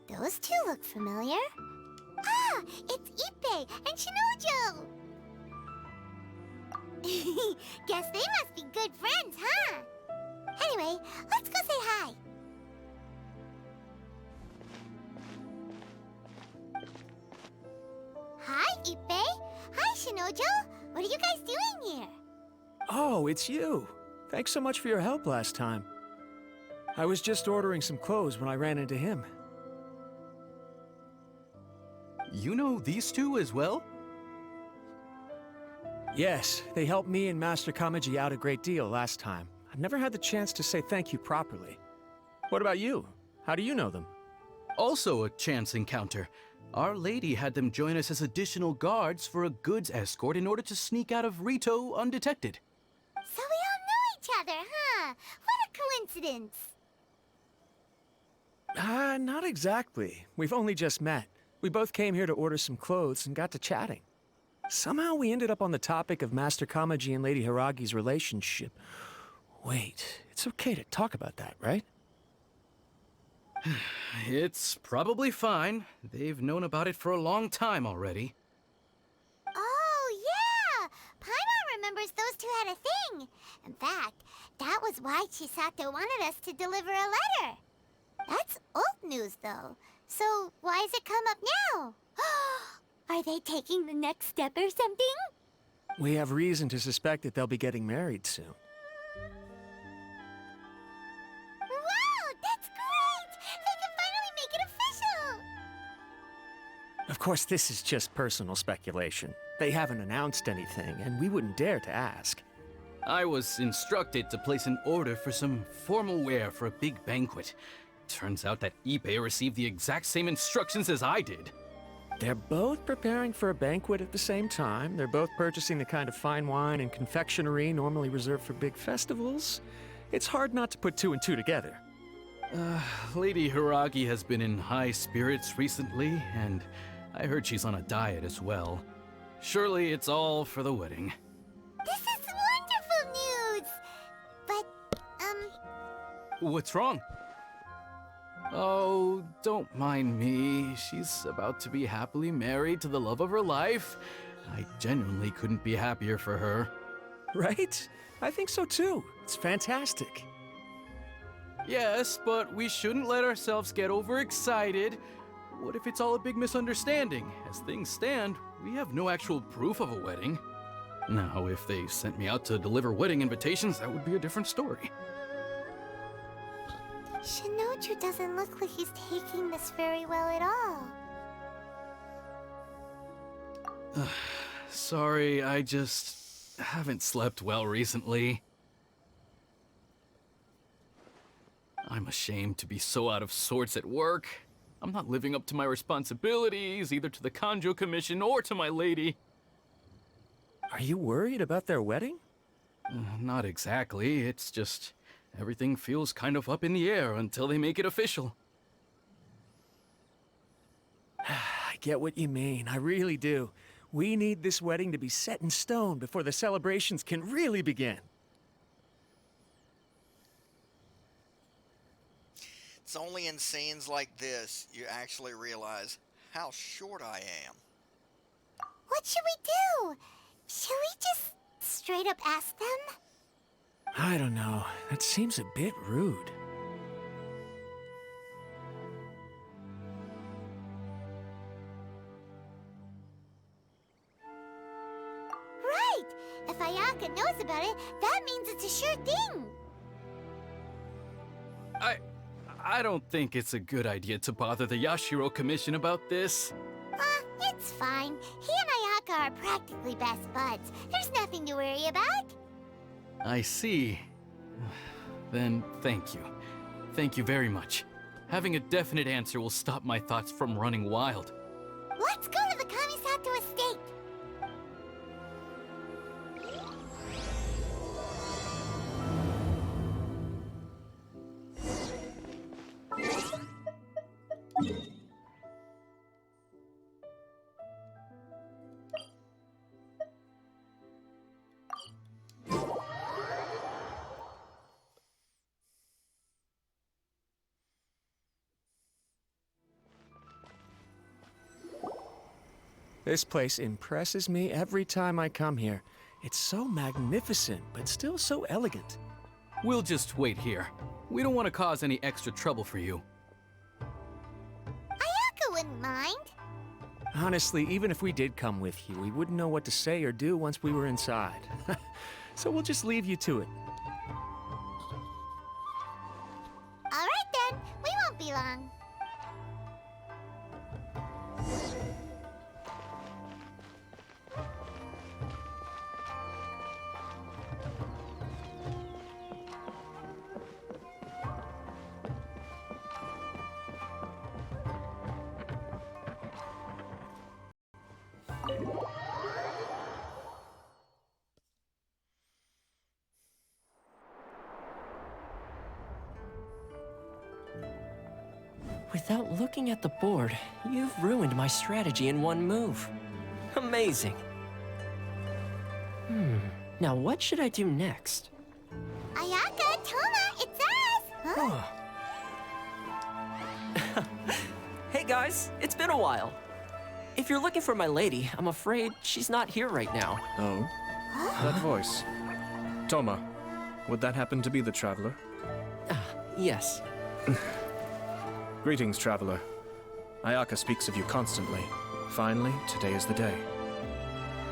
Those two look familiar. Ah, it's Ippei and Shinojo! Guess they must be good friends, huh? Anyway, let's go say hi. Hi, Ippei. Hi, Shinojo. What are you guys doing here? Oh, it's you. Thanks so much for your help last time. I was just ordering some clothes when I ran into him. You know these two as well? Yes, they helped me and Master Kamaji out a great deal last time. I've never had the chance to say thank you properly. What about you? How do you know them? Also a chance encounter. Our lady had them join us as additional guards for a goods escort in order to sneak out of Rito undetected. So we all know each other, huh? What a coincidence. Not exactly. We've only just met. We both came here to order some clothes and got to chatting. Somehow we ended up on the topic of Master Kamaji and Lady Hiragi's relationship. Wait, it's okay to talk about that, right? It's probably fine. They've known about it for a long time already. Oh, yeah! Paimon remembers those two had a thing. In fact, that was why Chisato wanted us to deliver a letter. That's old news, though. So why has it come up now? Are they taking the next step or something? We have reason to suspect that they'll be getting married soon. Wow, that's great! They can finally make it official! Of course, this is just personal speculation. They haven't announced anything, and we wouldn't dare to ask. I was instructed to place an order for some formal wear for a big banquet. Turns out that Ippei received the exact same instructions as I did. They're both preparing for a banquet at the same time. They're both purchasing the kind of fine wine and confectionery normally reserved for big festivals. It's hard not to put two and two together. Lady Hiragi has been in high spirits recently, and I heard she's on a diet as well. Surely it's all for the wedding. This is wonderful news! But, What's wrong? Oh, don't mind me. She's about to be happily married to the love of her life. I genuinely couldn't be happier for her. Right? I think so too. It's fantastic. Yes, but we shouldn't let ourselves get overexcited. What if it's all a big misunderstanding? As things stand, we have no actual proof of a wedding. Now, if they sent me out to deliver wedding invitations, that would be a different story. Shinoju doesn't look like he's taking this very well at all. Sorry, I just haven't slept well recently. I'm ashamed to be so out of sorts at work. I'm not living up to my responsibilities, either to the Kanjo Commission or to my lady. Are you worried about their wedding? Not exactly, it's just everything feels kind of up in the air until they make it official. I get what you mean, I really do. We need this wedding to be set in stone before the celebrations can really begin. It's only in scenes like this you actually realize how short I am. What should we do? Should we just straight up ask them? I don't know. That seems a bit rude. Right! If Ayaka knows about it, that means it's a sure thing! I don't think it's a good idea to bother the Yashiro Commission about this. It's fine. He and Ayaka are practically best buds. There's nothing to worry about. I see. Then thank you. Thank you very much. Having a definite answer will stop my thoughts from running wild. Let's go to the Kamisato estate! This place impresses me every time I come here. It's so magnificent, but still so elegant. We'll just wait here. We don't want to cause any extra trouble for you. Ayaka wouldn't mind. Honestly, even if we did come with you, we wouldn't know what to say or do once we were inside. So we'll just leave you to it. All right then, we won't be long. Without looking at the board, you've ruined my strategy in one move. Amazing. Now what should I do next? Ayaka, Toma, it's us! Huh? Hey guys, it's been a while. If you're looking for my lady, I'm afraid she's not here right now. Oh? That voice. Toma, would that happen to be the Traveler? Yes. Greetings, Traveler. Ayaka speaks of you constantly. Finally, today is the day.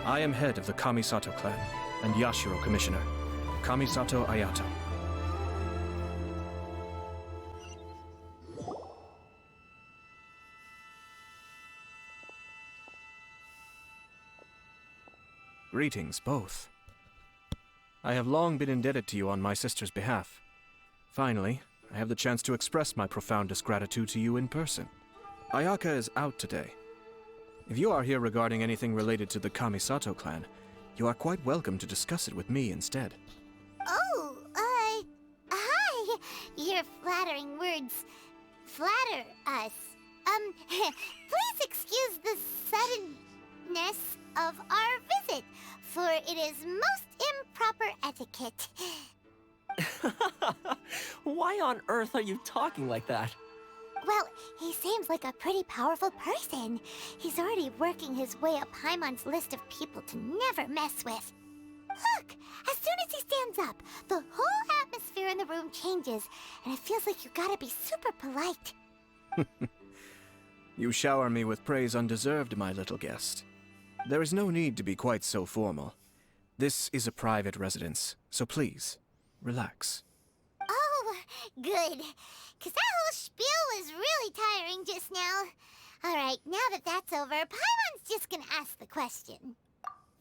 I am head of the Kamisato clan and Yashiro Commissioner, Kamisato Ayato. Greetings, both. I have long been indebted to you on my sister's behalf. Finally, I have the chance to express my profoundest gratitude to you in person. Ayaka is out today. If you are here regarding anything related to the Kamisato clan, you are quite welcome to discuss it with me instead. Oh, hi. Your flattering words flatter us. Please excuse the suddenness of our visit, for it is most improper etiquette. Why on earth are you talking like that? Well, he seems like a pretty powerful person. He's already working his way up Paimon's list of people to never mess with. Look! As soon as he stands up, the whole atmosphere in the room changes, and it feels like you gotta be super polite. You shower me with praise undeserved, my little guest. There is no need to be quite so formal. This is a private residence, so please, relax. Oh, good. Because that whole spiel was really tiring just now. Alright, now that that's over, Paimon's just gonna ask the question.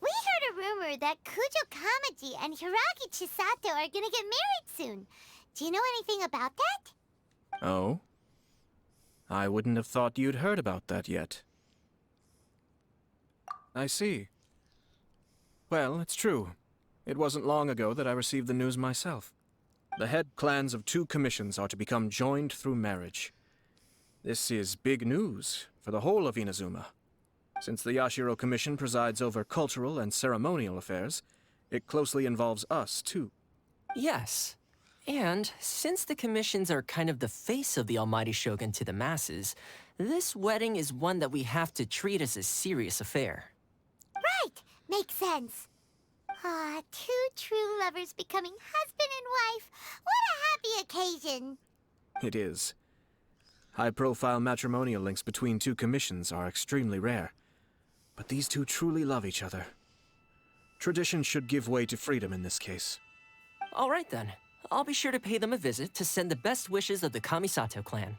We heard a rumor that Kujo Kamaji and Hiragi Chisato are gonna get married soon. Do you know anything about that? Oh? I wouldn't have thought you'd heard about that yet. I see. Well, it's true. It wasn't long ago that I received the news myself. The head clans of 2 commissions are to become joined through marriage. This is big news for the whole of Inazuma. Since the Yashiro Commission presides over cultural and ceremonial affairs, it closely involves us, too. Yes. And since the commissions are kind of the face of the Almighty Shogun to the masses, this wedding is one that we have to treat as a serious affair. Right, makes sense. Ah, 2 true lovers becoming husband and wife. What a happy occasion. It is. High-profile matrimonial links between 2 commissions are extremely rare. But these 2 truly love each other. Tradition should give way to freedom in this case. All right then. I'll be sure to pay them a visit to send the best wishes of the Kamisato clan.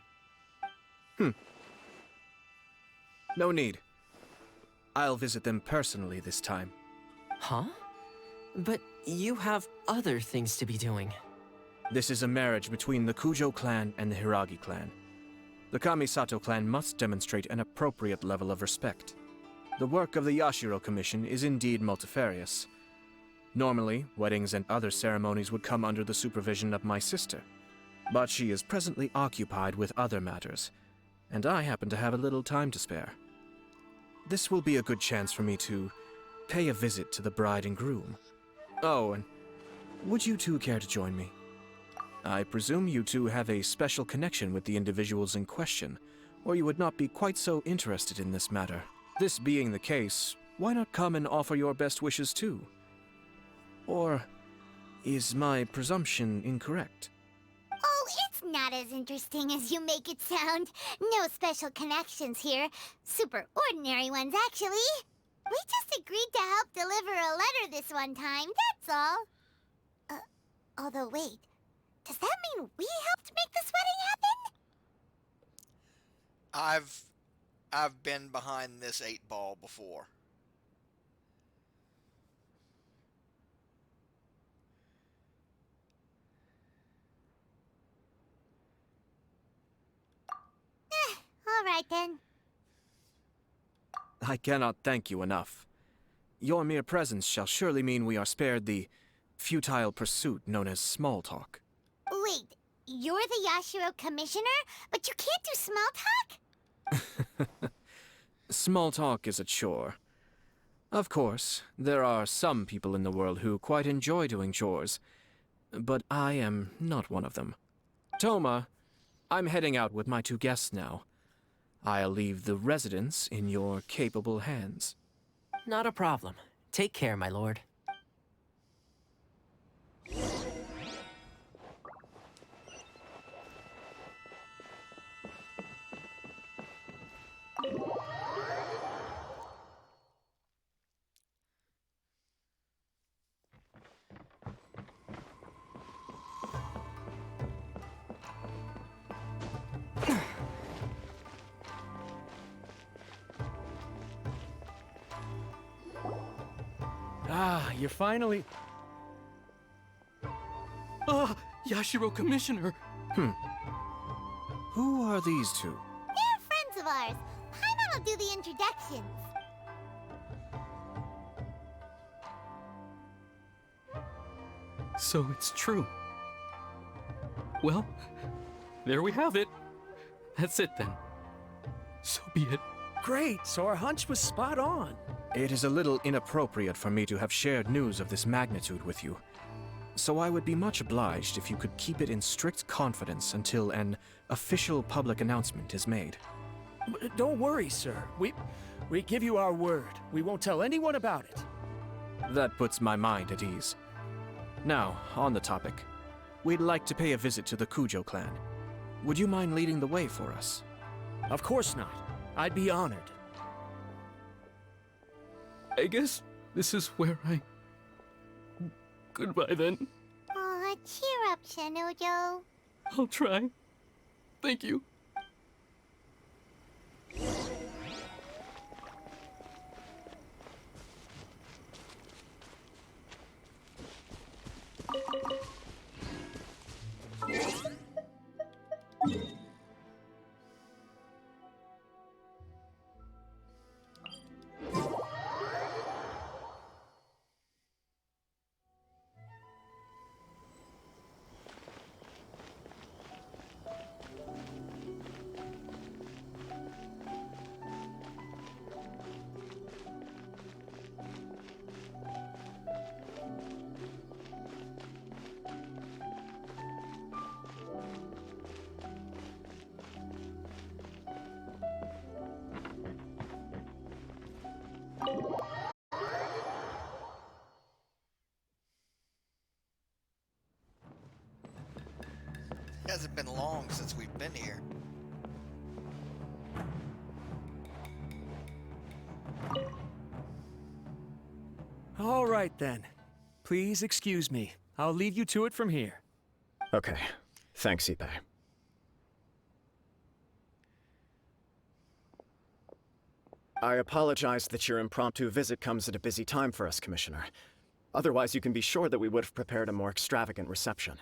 No need. I'll visit them personally this time. Huh? But you have other things to be doing. This is a marriage between the Kujo clan and the Hiragi clan. The Kamisato clan must demonstrate an appropriate level of respect. The work of the Yashiro Commission is indeed multifarious. Normally, weddings and other ceremonies would come under the supervision of my sister. But she is presently occupied with other matters, and I happen to have a little time to spare. This will be a good chance for me to pay a visit to the bride and groom. Oh, and would you 2 care to join me? I presume you 2 have a special connection with the individuals in question, or you would not be quite so interested in this matter. This being the case, why not come and offer your best wishes too? Or is my presumption incorrect? Oh, it's not as interesting as you make it sound. No special connections here. Super ordinary ones, actually. We just agreed to help deliver a letter this one time, that's all. Although wait, does that mean we helped make this wedding happen? I've been behind this 8 ball before. All right then. I cannot thank you enough. Your mere presence shall surely mean we are spared the futile pursuit known as small talk. Wait, you're the Yashiro commissioner, but you can't do small talk? Small talk is a chore. Of course, there are some people in the world who quite enjoy doing chores, but I am not one of them. Toma, I'm heading out with my 2 guests now. I'll leave the residence in your capable hands. Not a problem. Take care, my lord. Ah, you're finally... Yashiro Commissioner! Who are these 2? They're friends of ours. Paimon will do the introductions. So it's true. Well, there we have it. That's it then. So be it. Great, so our hunch was spot on. It is a little inappropriate for me to have shared news of this magnitude with you, so I would be much obliged if you could keep it in strict confidence until an official public announcement is made. Don't worry, sir. We give you our word. We won't tell anyone about it. That puts my mind at ease. Now, on the topic. We'd like to pay a visit to the Kujo clan. Would you mind leading the way for us? Of course not. I'd be honored. I guess this is where I... Goodbye then. Aw, cheer up, Shinojo. I'll try. Thank you. It hasn't been long since we've been here. All right, then. Please excuse me. I'll leave you to it from here. Okay. Thanks, Ippei. I apologize that your impromptu visit comes at a busy time for us, Commissioner. Otherwise, you can be sure that we would have prepared a more extravagant reception.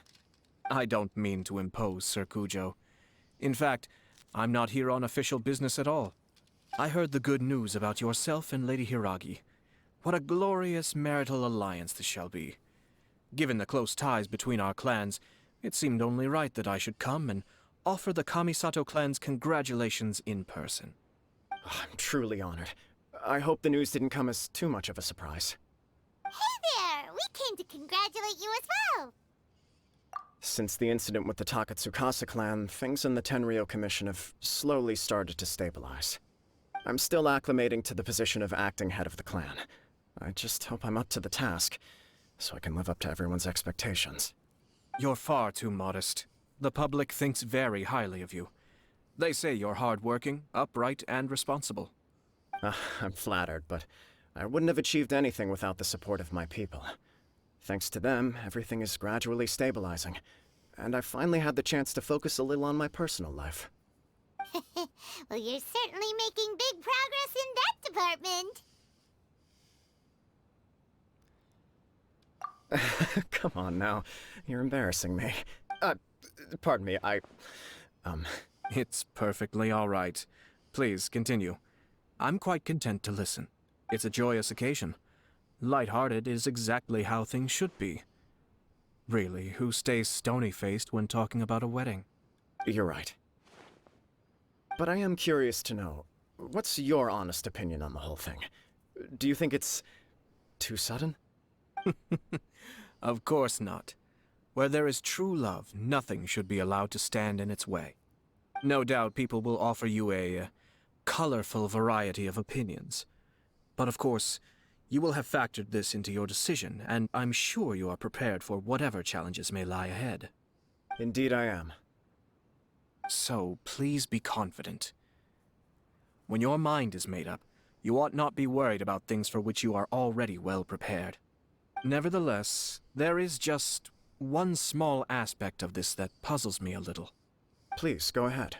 I don't mean to impose, Sir Kujo. In fact, I'm not here on official business at all. I heard the good news about yourself and Lady Hiragi. What a glorious marital alliance this shall be. Given the close ties between our clans, it seemed only right that I should come and offer the Kamisato clan's congratulations in person. I'm truly honored. I hope the news didn't come as too much of a surprise. Hey there! We came to congratulate you as well! Since the incident with the Takatsukasa clan, things in the Tenryou Commission have slowly started to stabilize. I'm still acclimating to the position of acting head of the clan. I just hope I'm up to the task, so I can live up to everyone's expectations. You're far too modest. The public thinks very highly of you. They say you're hardworking, upright, and responsible. I'm flattered, but I wouldn't have achieved anything without the support of my people. Thanks to them, everything is gradually stabilizing, and I finally had the chance to focus a little on my personal life. Well, you're certainly making big progress in that department. Come on now, you're embarrassing me. Pardon me, It's perfectly all right. Please, continue. I'm quite content to listen. It's a joyous occasion. Light-hearted is exactly how things should be. Really, who stays stony-faced when talking about a wedding? You're right. But I am curious to know, what's your honest opinion on the whole thing? Do you think it's too sudden? Of course not. Where there is true love, nothing should be allowed to stand in its way. No doubt people will offer you a colorful variety of opinions. But of course, you will have factored this into your decision, and I'm sure you are prepared for whatever challenges may lie ahead. Indeed I am. So, please be confident. When your mind is made up, you ought not be worried about things for which you are already well prepared. Nevertheless, there is just one small aspect of this that puzzles me a little. Please, go ahead.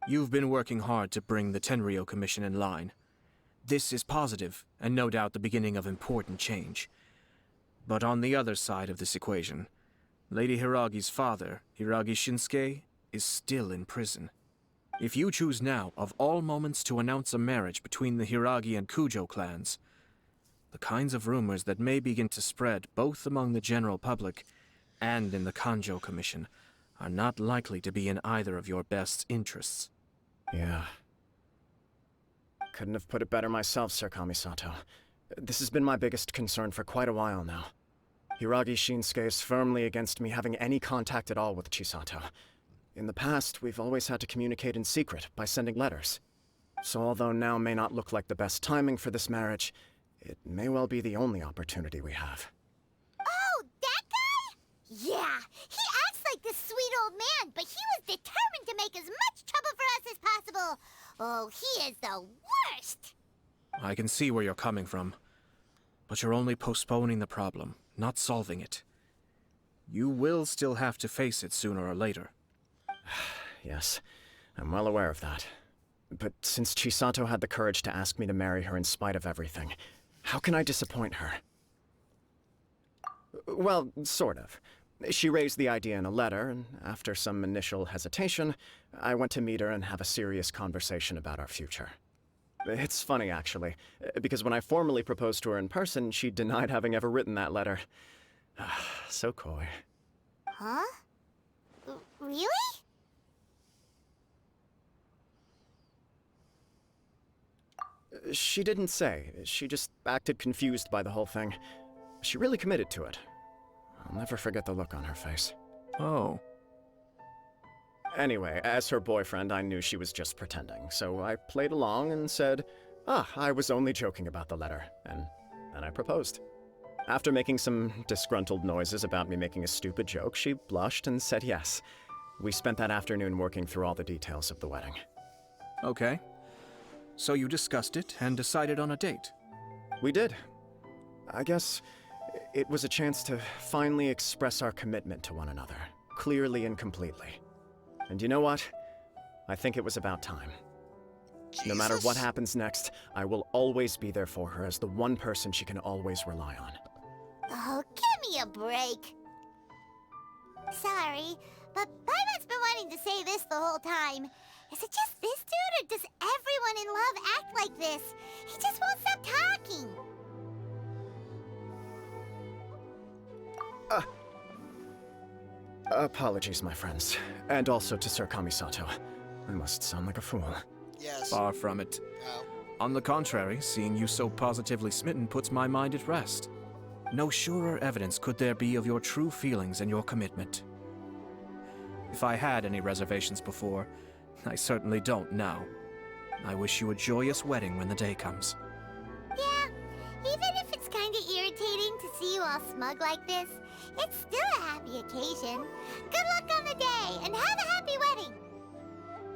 You've been working hard to bring the Tenryou Commission in line. This is positive, and no doubt the beginning of important change. But on the other side of this equation, Lady Hiragi's father, Hiragi Shinsuke, is still in prison. If you choose now, of all moments, to announce a marriage between the Hiragi and Kujo clans, the kinds of rumors that may begin to spread both among the general public and in the Kanjo Commission are not likely to be in either of your best interests. Yeah. Couldn't have put it better myself, Sir Kamisato. This has been my biggest concern for quite a while now. Hiragi Shinsuke is firmly against me having any contact at all with Chisato. In the past, we've always had to communicate in secret by sending letters. So although now may not look like the best timing for this marriage, it may well be the only opportunity we have. Oh, that guy? Yeah, he acts like this sweet old man, but he was determined to make as much trouble for us as possible. Oh, he is the worst! I can see where you're coming from, but you're only postponing the problem, not solving it. You will still have to face it sooner or later. Yes, I'm well aware of that. But since Chisato had the courage to ask me to marry her in spite of everything, how can I disappoint her? Well, sort of. She raised the idea in a letter, and after some initial hesitation, I went to meet her and have a serious conversation about our future. It's funny, actually, because when I formally proposed to her in person, she denied having ever written that letter. So coy. Huh? Really? She didn't say. She just acted confused by the whole thing. She really committed to it. I'll never forget the look on her face. Oh. Anyway, as her boyfriend, I knew she was just pretending, so I played along and said, I was only joking about the letter, and then I proposed. After making some disgruntled noises about me making a stupid joke, she blushed and said yes. We spent that afternoon working through all the details of the wedding. Okay. So you discussed it and decided on a date? We did. I guess it was a chance to finally express our commitment to one another, clearly and completely. And you know what? I think it was about time. No matter what happens next, I will always be there for her as the one person she can always rely on. Oh, give me a break. Sorry, but Paimon's been wanting to say this the whole time. Is it just this dude, or does everyone in love act like this? He just won't stop talking. Apologies, my friends. And also to Sir Kamisato. I must sound like a fool. Yes. Far from it. Oh. On the contrary, seeing you so positively smitten puts my mind at rest. No surer evidence could there be of your true feelings and your commitment. If I had any reservations before, I certainly don't now. I wish you a joyous wedding when the day comes. Yeah, even if it's kinda irritating to see you all smug like this, it's still a happy occasion. Good luck on the day, and have a happy wedding!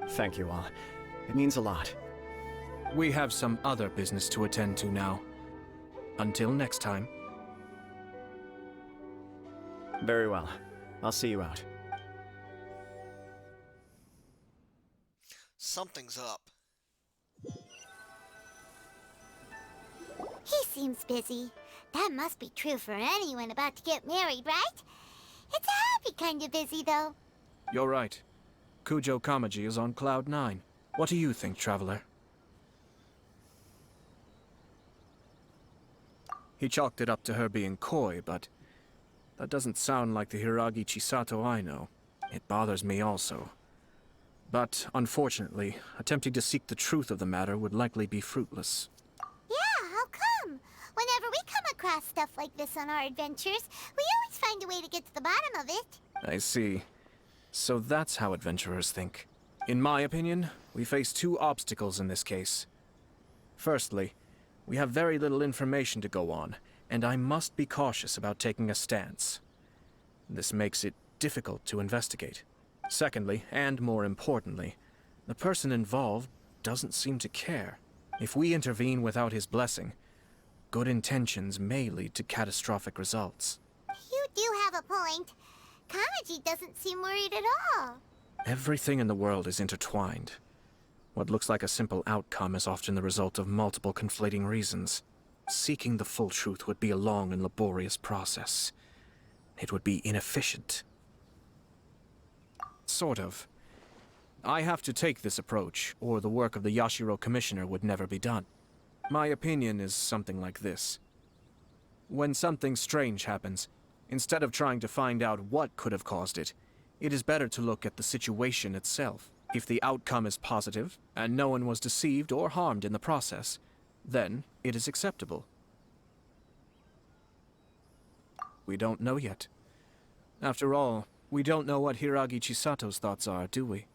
Thank you all. It means a lot. We have some other business to attend to now. Until next time. Very well. I'll see you out. Something's up. He seems busy. That must be true for anyone about to get married, right? It's a happy kind of busy, though. You're right. Kujo Kamaji is on Cloud 9. What do you think, Traveler? He chalked it up to her being coy, but that doesn't sound like the Hiragi Chisato I know. It bothers me also. But, unfortunately, attempting to seek the truth of the matter would likely be fruitless. Yeah, how come? Whenever we come across stuff like this on our adventures, we always find a way to get to the bottom of it. I see. So that's how adventurers think. In my opinion, we face two obstacles in this case. Firstly, we have very little information to go on, and I must be cautious about taking a stance. This makes it difficult to investigate. Secondly, and more importantly, the person involved doesn't seem to care. If we intervene without his blessing, good intentions may lead to catastrophic results. You do have a point. Kamaji doesn't seem worried at all. Everything in the world is intertwined. What looks like a simple outcome is often the result of multiple conflating reasons. Seeking the full truth would be a long and laborious process. It would be inefficient. Sort of. I have to take this approach, or the work of the Yashiro Commissioner would never be done. My opinion is something like this. When something strange happens, instead of trying to find out what could have caused it, it is better to look at the situation itself. If the outcome is positive, and no one was deceived or harmed in the process, then it is acceptable. We don't know yet. After all, we don't know what Hiragi Chisato's thoughts are, do we?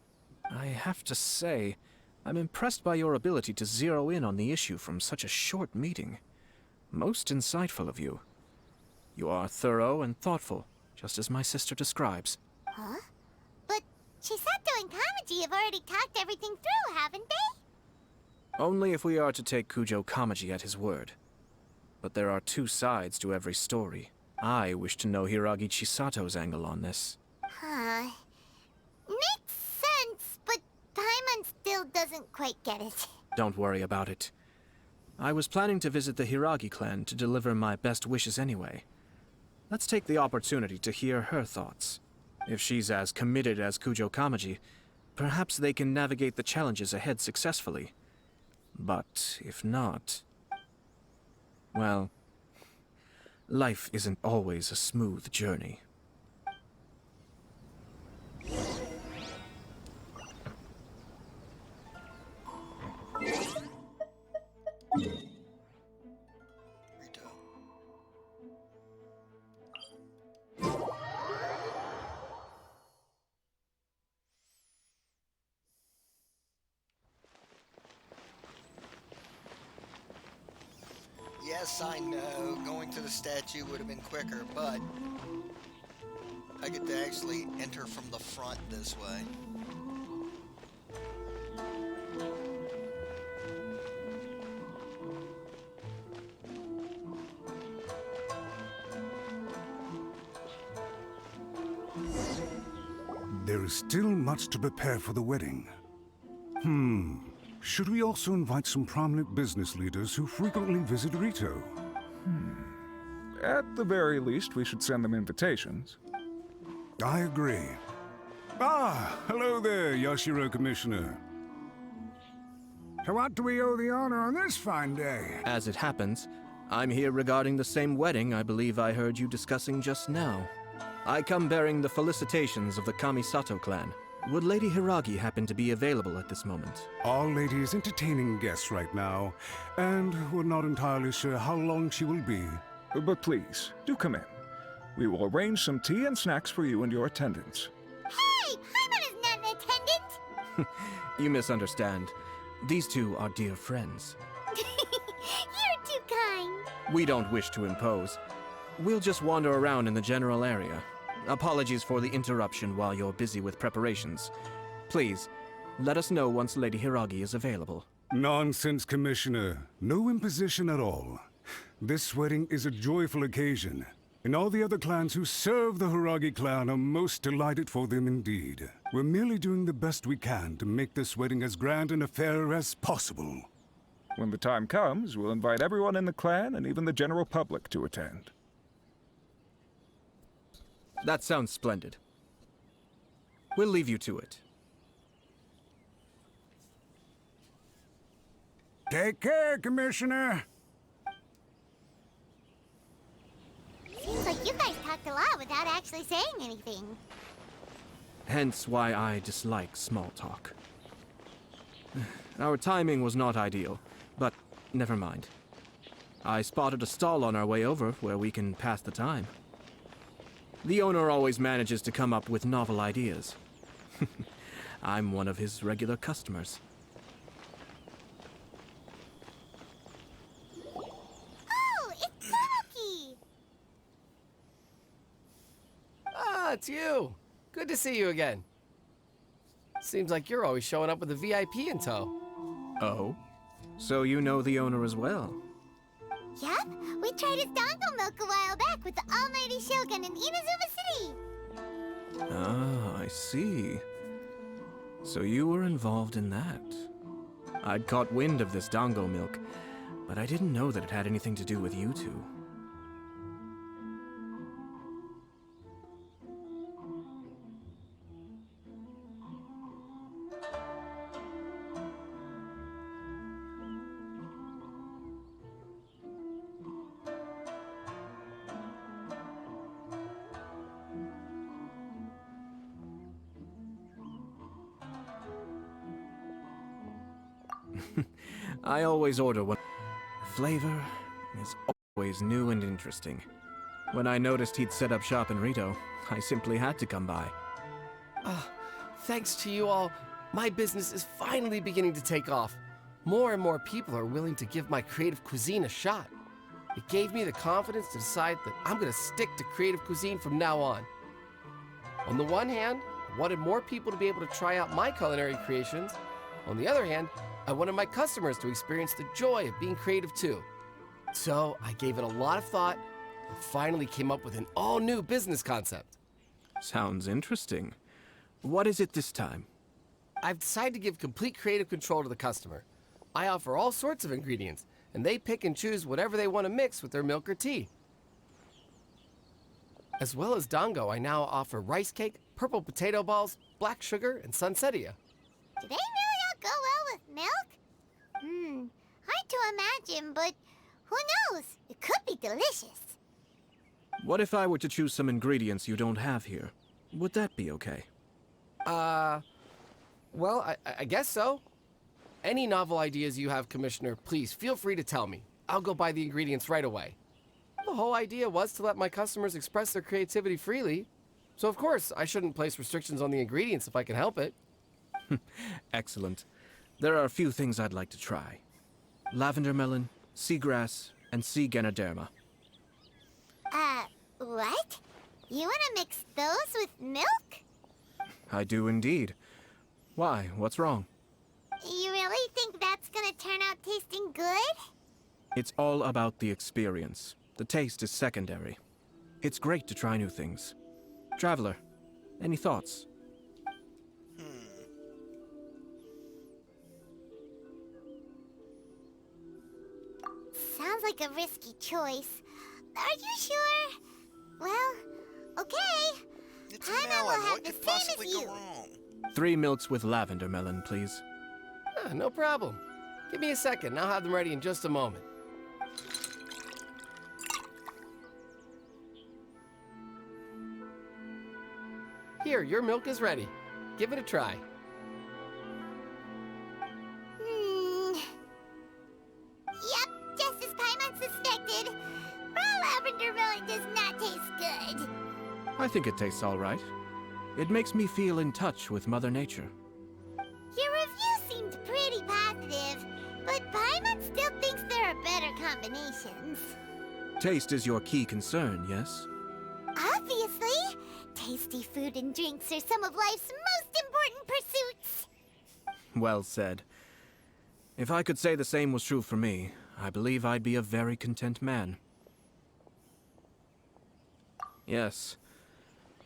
I have to say, I'm impressed by your ability to zero in on the issue from such a short meeting. Most insightful of you. You are thorough and thoughtful, just as my sister describes. Huh? But Chisato and Kamaji have already talked everything through, haven't they? Only if we are to take Kujo Kamaji at his word. But there are two sides to every story. I wish to know Hiragi Chisato's angle on this. Huh. Makes sense, but Paimon still doesn't quite get it. Don't worry about it. I was planning to visit the Hiragi clan to deliver my best wishes anyway. Let's take the opportunity to hear her thoughts. If she's as committed as Kujo Kamaji, perhaps they can navigate the challenges ahead successfully. But if not... well, life isn't always a smooth journey. Yes, I know, going to the statue would have been quicker, but I get to actually enter from the front this way. There is still much to prepare for the wedding. Should we also invite some prominent business leaders who frequently visit Rito? At the very least, we should send them invitations. I agree. Ah, hello there, Yashiro Commissioner. To what do we owe the honor on this fine day? As it happens, I'm here regarding the same wedding I believe I heard you discussing just now. I come bearing the felicitations of the Kamisato clan. Would Lady Hiragi happen to be available at this moment? Our lady is entertaining guests right now, and we're not entirely sure how long she will be. But please, do come in. We will arrange some tea and snacks for you and your attendants. Hey, Paimon is not an attendant! You misunderstand. These two are dear friends. You're too kind. We don't wish to impose. We'll just wander around in the general area. Apologies for the interruption while you're busy with preparations. Please, let us know once Lady Hiragi is available. Nonsense, Commissioner. No imposition at all. This wedding is a joyful occasion, and all the other clans who serve the Hiragi clan are most delighted for them indeed. We're merely doing the best we can to make this wedding as grand an affair as possible. When the time comes, we'll invite everyone in the clan and even the general public to attend. That sounds splendid. We'll leave you to it. Take care, Commissioner. Seems like you guys talked a lot without actually saying anything. Hence why I dislike small talk. Our timing was not ideal, but never mind. I spotted a stall on our way over where we can pass the time. The owner always manages to come up with novel ideas. I'm one of his regular customers. Oh, it's Lucky! Ah, it's you. Good to see you again. Seems like you're always showing up with a VIP in tow. Oh? So you know the owner as well? Yup, we tried his dongle milk a while back with the Almighty Shogun in Inazuma City. Ah, I see. So you were involved in that. I'd caught wind of this dango milk, but I didn't know that it had anything to do with you two. I always order one. The flavor is always new and interesting. When I noticed he'd set up shop in Rito, I simply had to come by. Thanks to you all, my business is finally beginning to take off. More and more people are willing to give my creative cuisine a shot. It gave me the confidence to decide that I'm going to stick to creative cuisine from now on. On the one hand, I wanted more people to be able to try out my culinary creations. On the other hand, I wanted my customers to experience the joy of being creative too. So I gave it a lot of thought and finally came up with an all-new business concept. Sounds interesting. What is it this time? I've decided to give complete creative control to the customer. I offer all sorts of ingredients, and they pick and choose whatever they want to mix with their milk or tea. As well as dango, I now offer rice cake, purple potato balls, black sugar, and sunsettia. Do they really all go well with milk? Hard to imagine, but who knows? It could be delicious. What if I were to choose some ingredients you don't have here? Would that be okay? Well, I guess so. Any novel ideas you have, Commissioner, please feel free to tell me. I'll go buy the ingredients right away. The whole idea was to let my customers express their creativity freely. So of course, I shouldn't place restrictions on the ingredients if I can help it. Excellent. There are a few things I'd like to try. Lavender melon, seagrass, and sea ganoderma. What? You want to mix those with milk? I do indeed. Why? What's wrong? You really think that's gonna turn out tasting good? It's all about the experience. The taste is secondary. It's great to try new things. Traveler, any thoughts? Sounds like a risky choice. Are you sure? Well, okay. It's Paimon melon. will have What the could same possibly as go you. wrong? 3 milks with lavender melon, please. No problem. Give me a second, and I'll have them ready in just a moment. Here, your milk is ready. Give it a try. Yep, just as Paimon suspected. Raw lavender melon does not taste good. I think it tastes all right. It makes me feel in touch with Mother Nature. Your review seemed pretty positive. combinations. Taste is your key concern, yes? Obviously! Tasty food and drinks are some of life's most important pursuits. Well said. If I could say the same was true for me, I believe I'd be a very content man. Yes.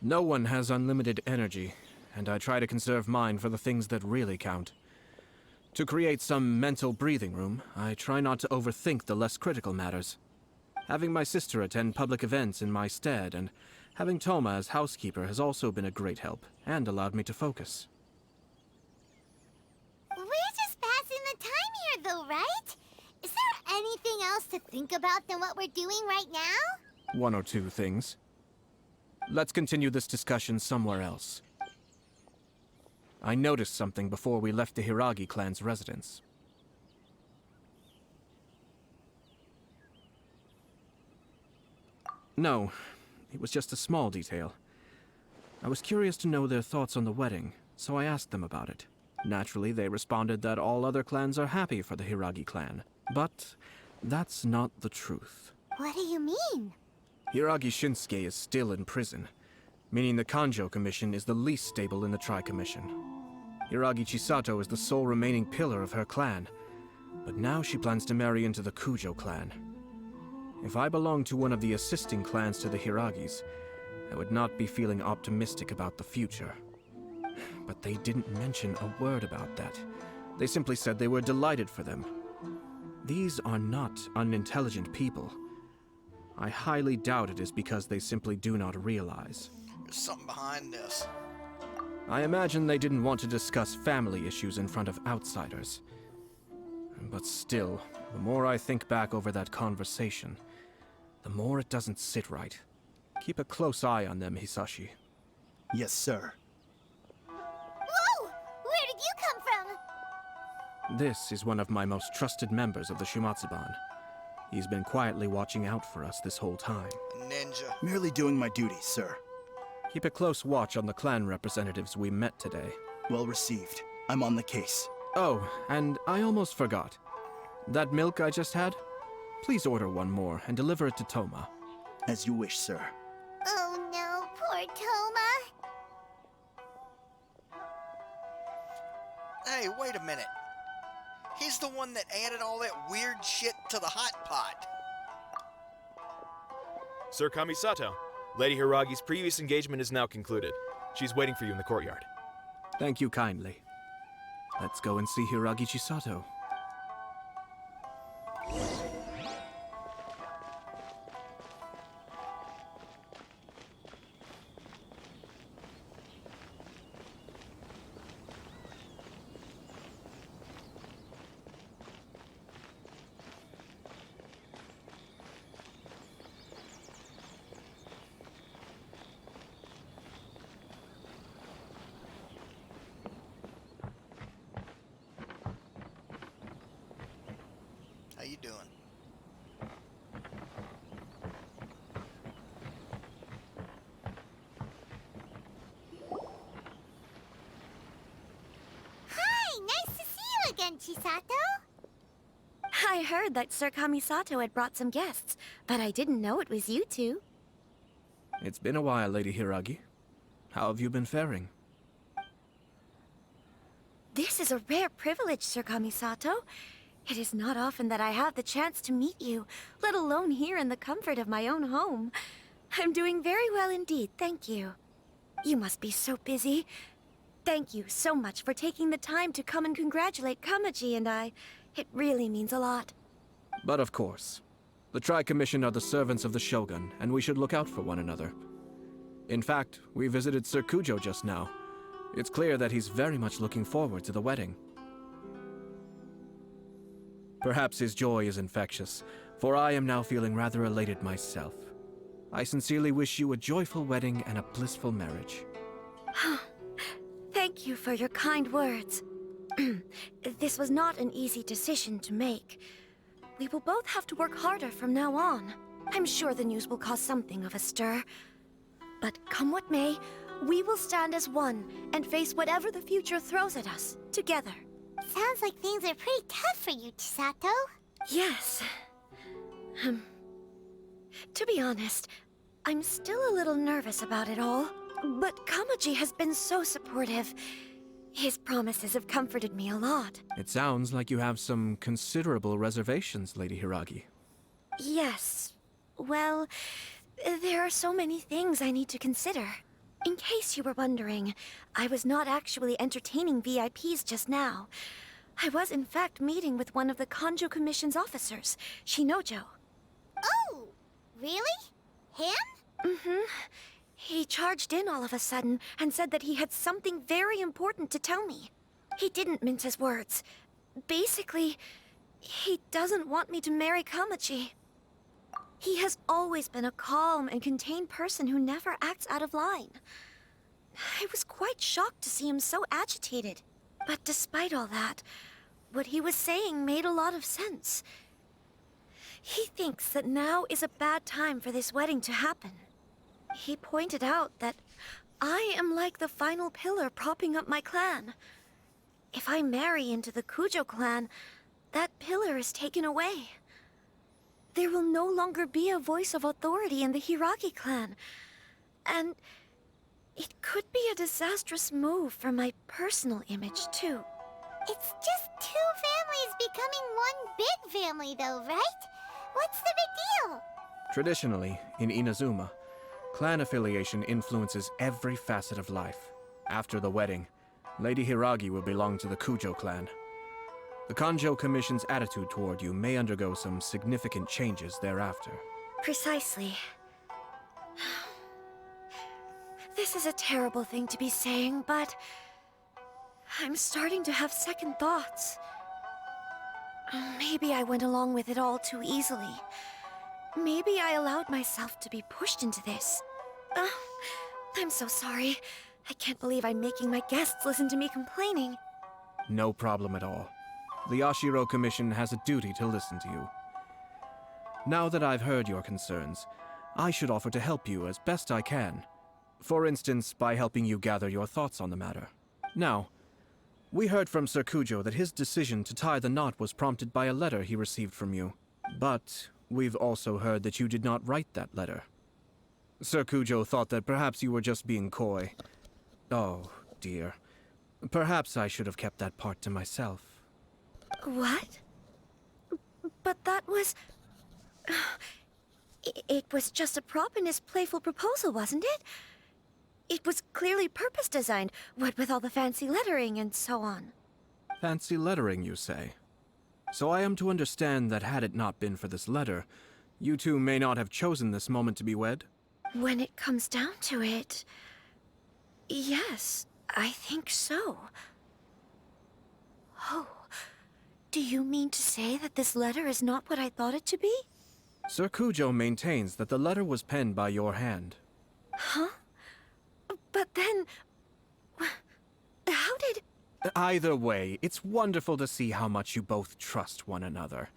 No one has unlimited energy, and I try to conserve mine for the things that really count. To create some mental breathing room, I try not to overthink the less critical matters. Having my sister attend public events in my stead, and having Toma as housekeeper has also been a great help, and allowed me to focus. We're just passing the time here, though, right? Is there anything else to think about than what we're doing right now? One or two things. Let's continue this discussion somewhere else. I noticed something before we left the Hiragi clan's residence. No, it was just a small detail. I was curious to know their thoughts on the wedding, so I asked them about it. Naturally, they responded that all other clans are happy for the Hiragi clan. But that's not the truth. What do you mean? Hiragi Shinsuke is still in prison, meaning the Kanjo Commission is the least stable in the Tri-Commission. Hiragi Chisato is the sole remaining pillar of her clan, but now she plans to marry into the Kujo clan. If I belonged to one of the assisting clans to the Hiragis, I would not be feeling optimistic about the future. But they didn't mention a word about that. They simply said they were delighted for them. These are not unintelligent people. I highly doubt it is because they simply do not realize. There's something behind this. I imagine they didn't want to discuss family issues in front of outsiders. But still, the more I think back over that conversation, the more it doesn't sit right. Keep a close eye on them, Hisashi. Yes, sir. Whoa! Where did you come from? This is one of my most trusted members of the Shumatsuban. He's been quietly watching out for us this whole time. Ninja. Merely doing my duties, sir. Keep a close watch on the clan representatives we met today. Well received. I'm on the case. Oh, and I almost forgot. That milk I just had? Please order one more and deliver it to Toma. As you wish, sir. Oh no, poor Toma. Hey, wait a minute. He's the one that added all that weird shit to the hot pot. Sir Kamisato, Lady Hiragi's previous engagement is now concluded. She's waiting for you in the courtyard. Thank you kindly. Let's go and see Hiragi Chisato. How you doing? Hi, nice to see you again, Chisato. I heard that Sir Kamisato had brought some guests, but I didn't know it was you two. It's been a while, Lady Hiragi. How have you been faring? This is a rare privilege, Sir Kamisato. It is not often that I have the chance to meet you, let alone here in the comfort of my own home. I'm doing very well indeed, thank you. You must be so busy. Thank you so much for taking the time to come and congratulate Kamaji and I. It really means a lot. But of course. The Tri-Commission are the servants of the Shogun, and we should look out for one another. In fact, we visited Sir Kujo just now. It's clear that he's very much looking forward to the wedding. Perhaps his joy is infectious, for I am now feeling rather elated myself. I sincerely wish you a joyful wedding and a blissful marriage. Thank you for your kind words. This was not an easy decision to make. We will both have to work harder from now on. I'm sure the news will cause something of a stir. But come what may, we will stand as one and face whatever the future throws at us, together. Sounds like things are pretty tough for you, Chisato. Yes. To be honest, I'm still a little nervous about it all. But Kamaji has been so supportive. His promises have comforted me a lot. It sounds like you have some considerable reservations, Lady Hiragi. Yes. Well, there are so many things I need to consider. In case you were wondering, I was not actually entertaining VIPs just now. I was in fact meeting with one of the Kanjo Commission's officers, Shinojo. Oh, really? Him? Mm-hmm. He charged in all of a sudden and said that he had something very important to tell me. He didn't mince his words. Basically, he doesn't want me to marry Kamaji. He has always been a calm and contained person who never acts out of line. I was quite shocked to see him so agitated. But despite all that, what he was saying made a lot of sense. He thinks that now is a bad time for this wedding to happen. He pointed out that I am like the final pillar propping up my clan. If I marry into the Kujo clan, that pillar is taken away. There will no longer be a voice of authority in the Hiragi clan. And it could be a disastrous move for my personal image, too. It's just two families becoming one big family, though, right? What's the big deal? Traditionally, in Inazuma, clan affiliation influences every facet of life. After the wedding, Lady Hiragi will belong to the Kujo clan. The Kanjo Commission's attitude toward you may undergo some significant changes thereafter. Precisely. This is a terrible thing to be saying, but I'm starting to have second thoughts. Maybe I went along with it all too easily. Maybe I allowed myself to be pushed into this. I'm so sorry. I can't believe I'm making my guests listen to me complaining. No problem at all. The Yashiro Commission has a duty to listen to you. Now that I've heard your concerns, I should offer to help you as best I can. For instance, by helping you gather your thoughts on the matter. Now, we heard from Sir Kujo that his decision to tie the knot was prompted by a letter he received from you. But we've also heard that you did not write that letter. Sir Kujo thought that perhaps you were just being coy. Oh, dear. Perhaps I should have kept that part to myself. What? But that was... It was just a prop in his playful proposal, wasn't it? It was clearly purpose-designed, what with all the fancy lettering and so on. Fancy lettering, you say? So I am to understand that had it not been for this letter, you two may not have chosen this moment to be wed? When it comes down to it... yes, I think so. Oh, do you mean to say that this letter is not what I thought it to be? Sir Kujo maintains that the letter was penned by your hand. Huh? But then... how did... Either way, it's wonderful to see how much you both trust one another.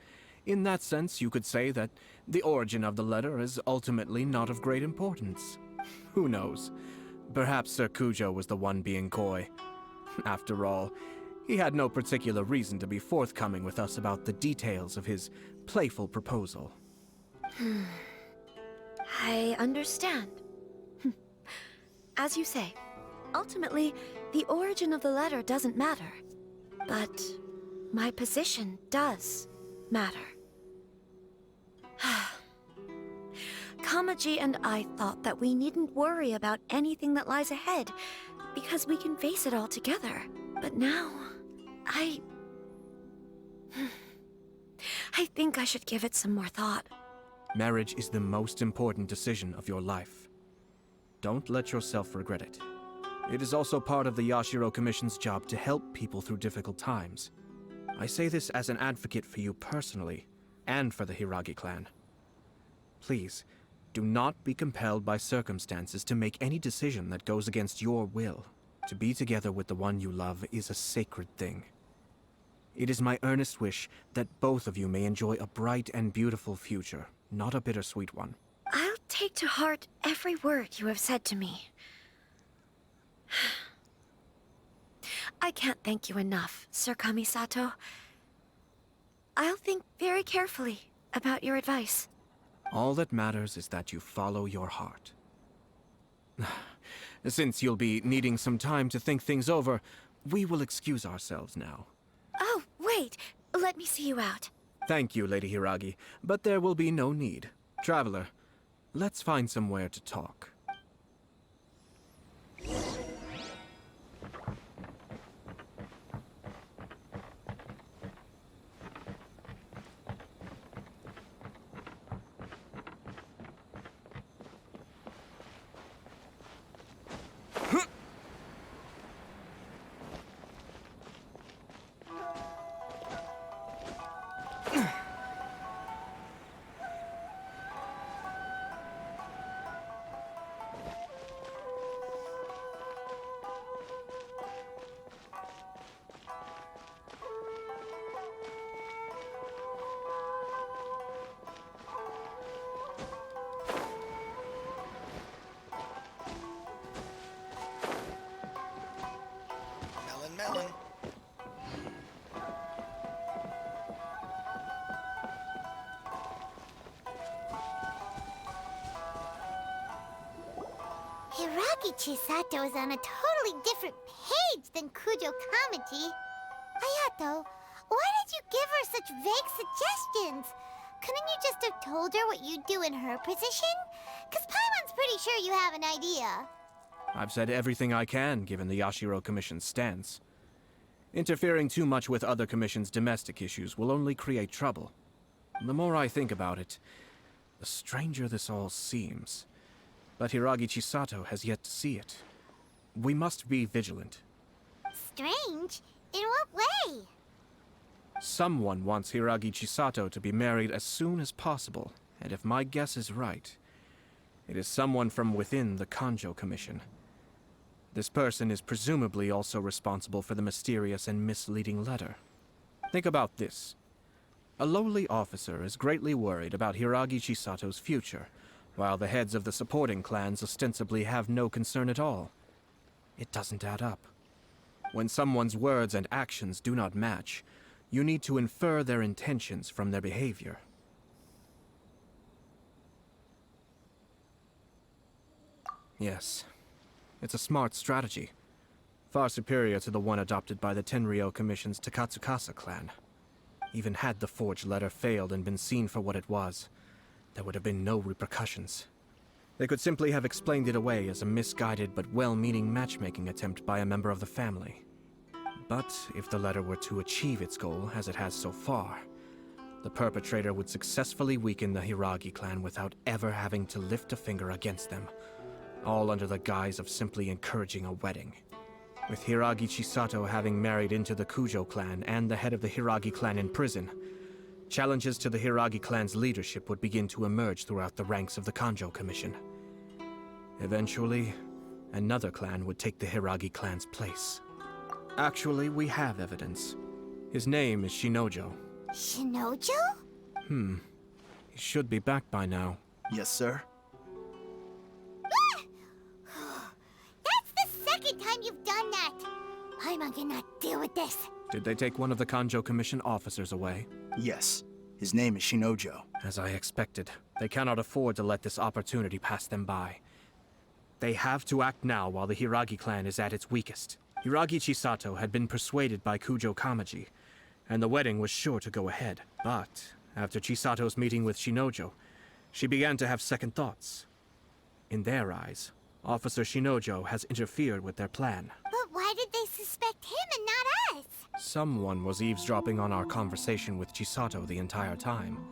In that sense, you could say that the origin of the letter is ultimately not of great importance. Who knows? Perhaps Sir Kujo was the one being coy. After all, he had no particular reason to be forthcoming with us about the details of his playful proposal. I understand. As you say, ultimately, the origin of the letter doesn't matter. But my position does matter. Kamaji and I thought that we needn't worry about anything that lies ahead, because we can face it all together. But now, I think I should give it some more thought. Marriage is the most important decision of your life. Don't let yourself regret it. It is also part of the Yashiro Commission's job to help people through difficult times. I say this as an advocate for you personally, and for the Hiragi clan. Please, do not be compelled by circumstances to make any decision that goes against your will. To be together with the one you love is a sacred thing. It is my earnest wish that both of you may enjoy a bright and beautiful future, not a bittersweet one. I'll take to heart every word you have said to me. I can't thank you enough, Sir Kamisato. I'll think very carefully about your advice. All that matters is that you follow your heart. Since you'll be needing some time to think things over, we will excuse ourselves now. Oh, wait. Let me see you out. Thank you, Lady Hiragi, but there will be no need. Traveler, let's find somewhere to talk. Melon. Hiragi Chisato is on a totally different page than Kujo Kamaji. Ayato, why did you give her such vague suggestions? Couldn't you just have told her what you'd do in her position? 'Cause Paimon's pretty sure you have an idea. I've said everything I can, given the Yashiro Commission's stance. Interfering too much with other commissions' domestic issues will only create trouble. The more I think about it, the stranger this all seems. But Hiragi Chisato has yet to see it. We must be vigilant. Strange? In what way? Someone wants Hiragi Chisato to be married as soon as possible, and if my guess is right, it is someone from within the Kanjo Commission. This person is presumably also responsible for the mysterious and misleading letter. Think about this. A lowly officer is greatly worried about Hiragi Chisato's future, while the heads of the supporting clans ostensibly have no concern at all. It doesn't add up. When someone's words and actions do not match, you need to infer their intentions from their behavior. Yes. It's a smart strategy, far superior to the one adopted by the Tenryou Commission's Takatsukasa clan. Even had the forged letter failed and been seen for what it was, there would have been no repercussions. They could simply have explained it away as a misguided but well-meaning matchmaking attempt by a member of the family. But if the letter were to achieve its goal, as it has so far, the perpetrator would successfully weaken the Hiragi clan without ever having to lift a finger against them, all under the guise of simply encouraging a wedding. With Hiragi Chisato having married into the Kujo clan and the head of the Hiragi clan in prison, challenges to the Hiragi clan's leadership would begin to emerge throughout the ranks of the Kanjo Commission. Eventually, another clan would take the Hiragi clan's place. Actually, we have evidence. His name is Shinojo. Shinojo? He should be back by now. Yes, sir. That's the second time you've done that! Paimon cannot deal with this. Did they take one of the Kanjo Commission officers away? Yes. His name is Shinojo. As I expected, they cannot afford to let this opportunity pass them by. They have to act now while the Hiragi clan is at its weakest. Hiragi Chisato had been persuaded by Kujo Kamaji, and the wedding was sure to go ahead. But after Chisato's meeting with Shinojo, she began to have second thoughts. In their eyes, Officer Shinojo has interfered with their plan. But why did they suspect him and not us? Someone was eavesdropping on our conversation with Chisato the entire time.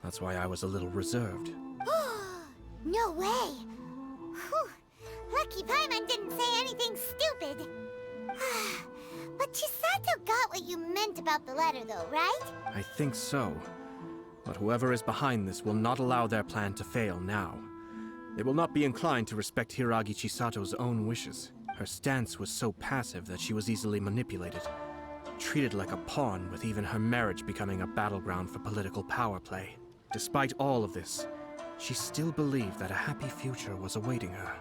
That's why I was a little reserved. No way! Whew. Lucky Paimon didn't say anything stupid. But Chisato got what you meant about the letter though, right? I think so. But whoever is behind this will not allow their plan to fail now. They will not be inclined to respect Hiragi Chisato's own wishes. Her stance was so passive that she was easily manipulated. Treated like a pawn, with even her marriage becoming a battleground for political power play. Despite all of this, she still believed that a happy future was awaiting her.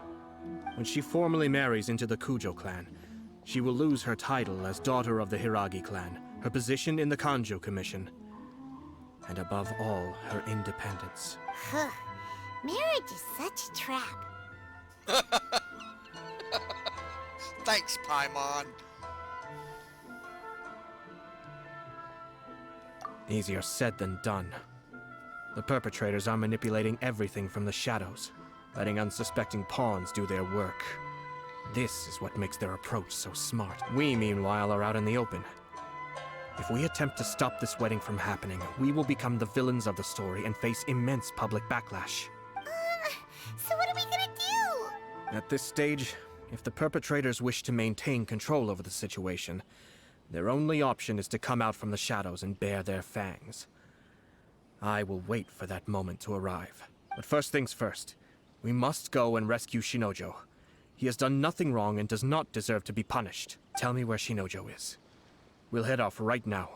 When she formally marries into the Kujo clan, she will lose her title as daughter of the Hiragi clan, her position in the Kanjo Commission, and above all, her independence. Huh. Marriage is such a trap. Thanks, Paimon. Easier said than done. The perpetrators are manipulating everything from the shadows, letting unsuspecting pawns do their work. This is what makes their approach so smart. We, meanwhile, are out in the open. If we attempt to stop this wedding from happening, we will become the villains of the story and face immense public backlash. So what are we gonna do? At this stage, if the perpetrators wish to maintain control over the situation, their only option is to come out from the shadows and bare their fangs. I will wait for that moment to arrive. But first things first, we must go and rescue Shinojo. He has done nothing wrong and does not deserve to be punished. Tell me where Shinojo is. We'll head off right now.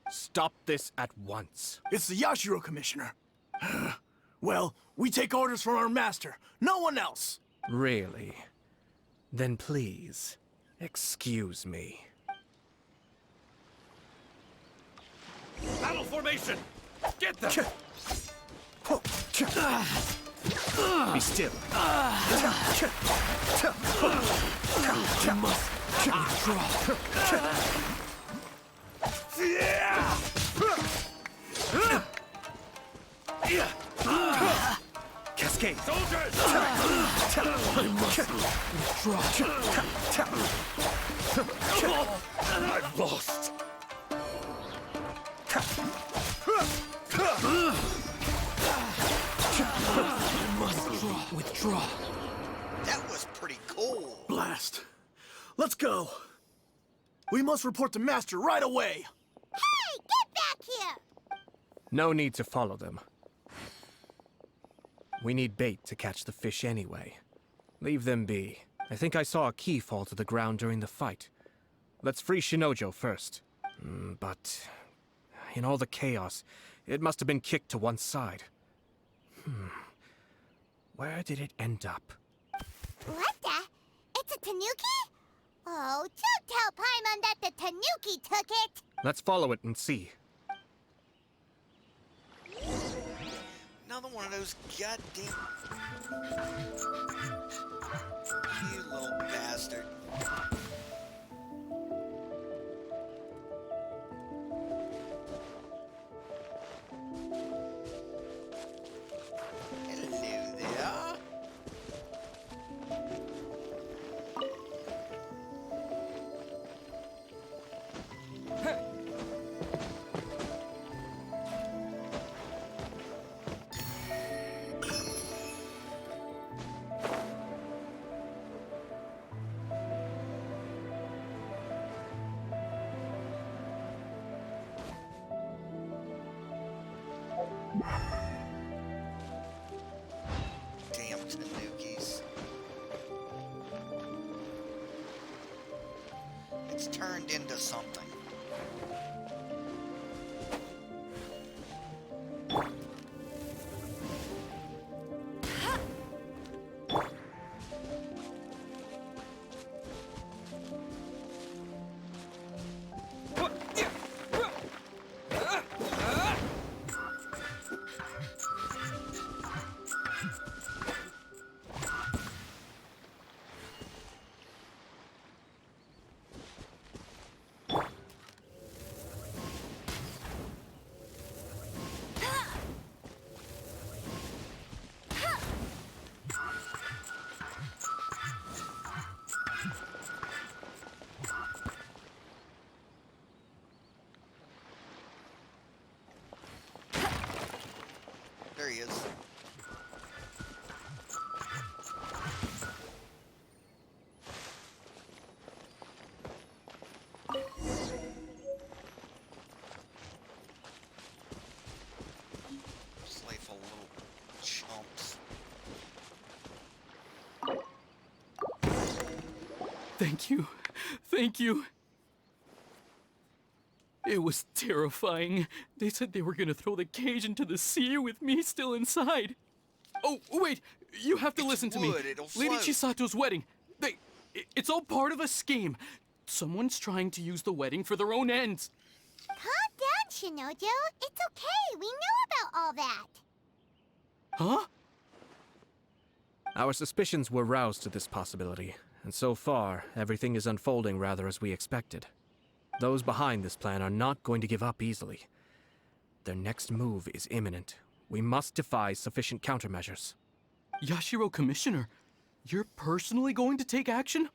Stop this at once. It's the Yashiro Commissioner. Well, we take orders from our master, no one else. Really? Then please, excuse me. Battle formation! Get them! Be still. You must withdraw. Cascade! Soldiers! I must withdraw. I've lost. I must withdraw. That was pretty cool. Blast. Let's go. We must report to Master right away. Hey, get back here! No need to follow them. We need bait to catch the fish anyway. Leave them be. I think I saw a key fall to the ground during the fight. Let's free Shinojo first. But in all the chaos, it must have been kicked to one side. Where did it end up? What the? It's a tanuki? Oh, don't tell Paimon that the tanuki took it! Let's follow it and see. Another one of those goddamn... You little bastard. Hello there. Damn tanukis. It's turned into something. Thank you. Thank you. It was terrifying. They said they were gonna throw the cage into the sea with me still inside. Oh, wait! You have to listen to me. It'll Lady float. Chisato's wedding. It's all part of a scheme. Someone's trying to use the wedding for their own ends. Calm down, Shinojo. It's okay. We know about all that. Huh? Our suspicions were roused to this possibility, and so far, everything is unfolding rather as we expected. Those behind this plan are not going to give up easily. Their next move is imminent. We must devise sufficient countermeasures. Yashiro Commissioner, you're personally going to take action?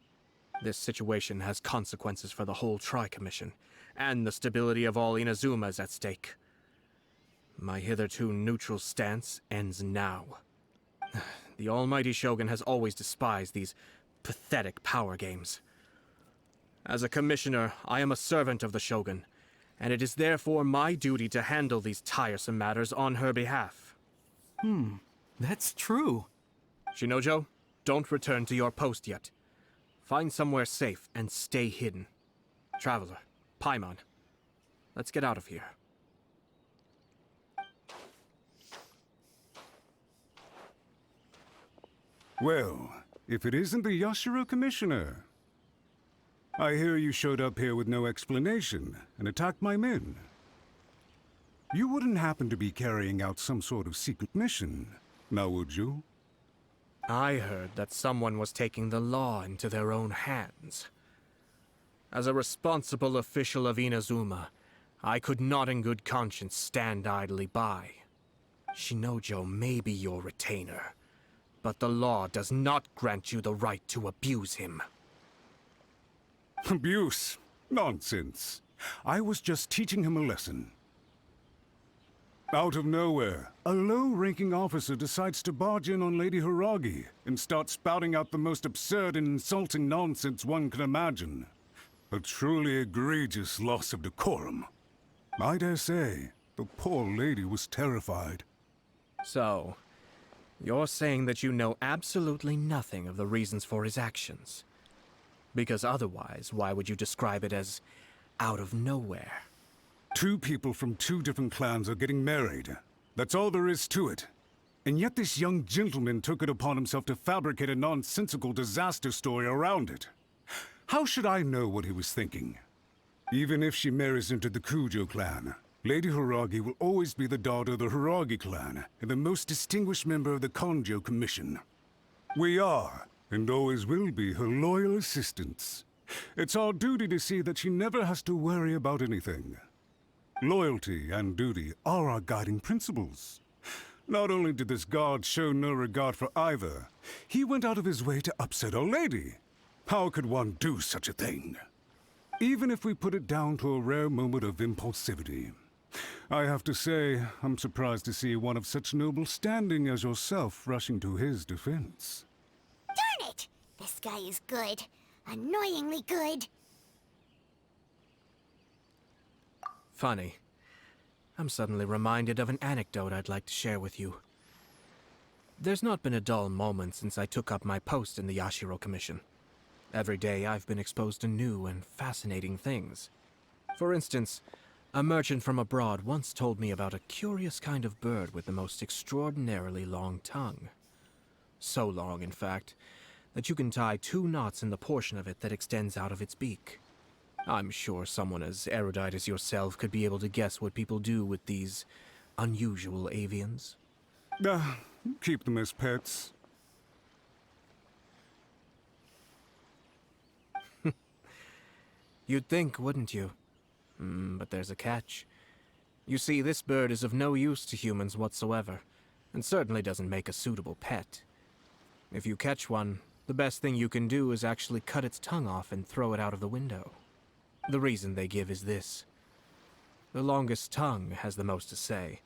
This situation has consequences for the whole Tri-Commission, and the stability of all Inazuma is at stake. My hitherto neutral stance ends now. The almighty Shogun has always despised these pathetic power games. As a commissioner, I am a servant of the Shogun, and it is therefore my duty to handle these tiresome matters on her behalf. That's true. Shinojo, don't return to your post yet. Find somewhere safe and stay hidden. Traveler, Paimon, let's get out of here. Well, if it isn't the Yashiro Commissioner. I hear you showed up here with no explanation and attacked my men. You wouldn't happen to be carrying out some sort of secret mission, now would you? I heard that someone was taking the law into their own hands. As a responsible official of Inazuma, I could not in good conscience stand idly by. Shinojo may be your retainer, but the law does not grant you the right to abuse him. Abuse? Nonsense. I was just teaching him a lesson. Out of nowhere, a low-ranking officer decides to barge in on Lady Hiragi and start spouting out the most absurd and insulting nonsense one can imagine. A truly egregious loss of decorum. I dare say, the poor lady was terrified. So, you're saying that you know absolutely nothing of the reasons for his actions? Because otherwise, why would you describe it as out of nowhere? Two people from two different clans are getting married. That's all there is to it. And yet this young gentleman took it upon himself to fabricate a nonsensical disaster story around it. How should I know what he was thinking? Even if she marries into the Kujo clan, Lady Hiragi will always be the daughter of the Hiragi clan and the most distinguished member of the Konjo Commission. We are, and always will be, her loyal assistants. It's our duty to see that she never has to worry about anything. Loyalty and duty are our guiding principles. Not only did this guard show no regard for either, he went out of his way to upset our lady. How could one do such a thing? Even if we put it down to a rare moment of impulsivity. I have to say, I'm surprised to see one of such noble standing as yourself rushing to his defense. Darn it! This guy is good. Annoyingly good. Funny. I'm suddenly reminded of an anecdote I'd like to share with you. There's not been a dull moment since I took up my post in the Yashiro Commission. Every day I've been exposed to new and fascinating things. For instance, a merchant from abroad once told me about a curious kind of bird with the most extraordinarily long tongue. So long, in fact, that you can tie 2 knots in the portion of it that extends out of its beak. I'm sure someone as erudite as yourself could be able to guess what people do with these unusual avians. Keep them as pets. You'd think, wouldn't you? But there's a catch. You see, this bird is of no use to humans whatsoever, and certainly doesn't make a suitable pet. If you catch one, the best thing you can do is actually cut its tongue off and throw it out of the window. The reason they give is this. The longest tongue has the most to say,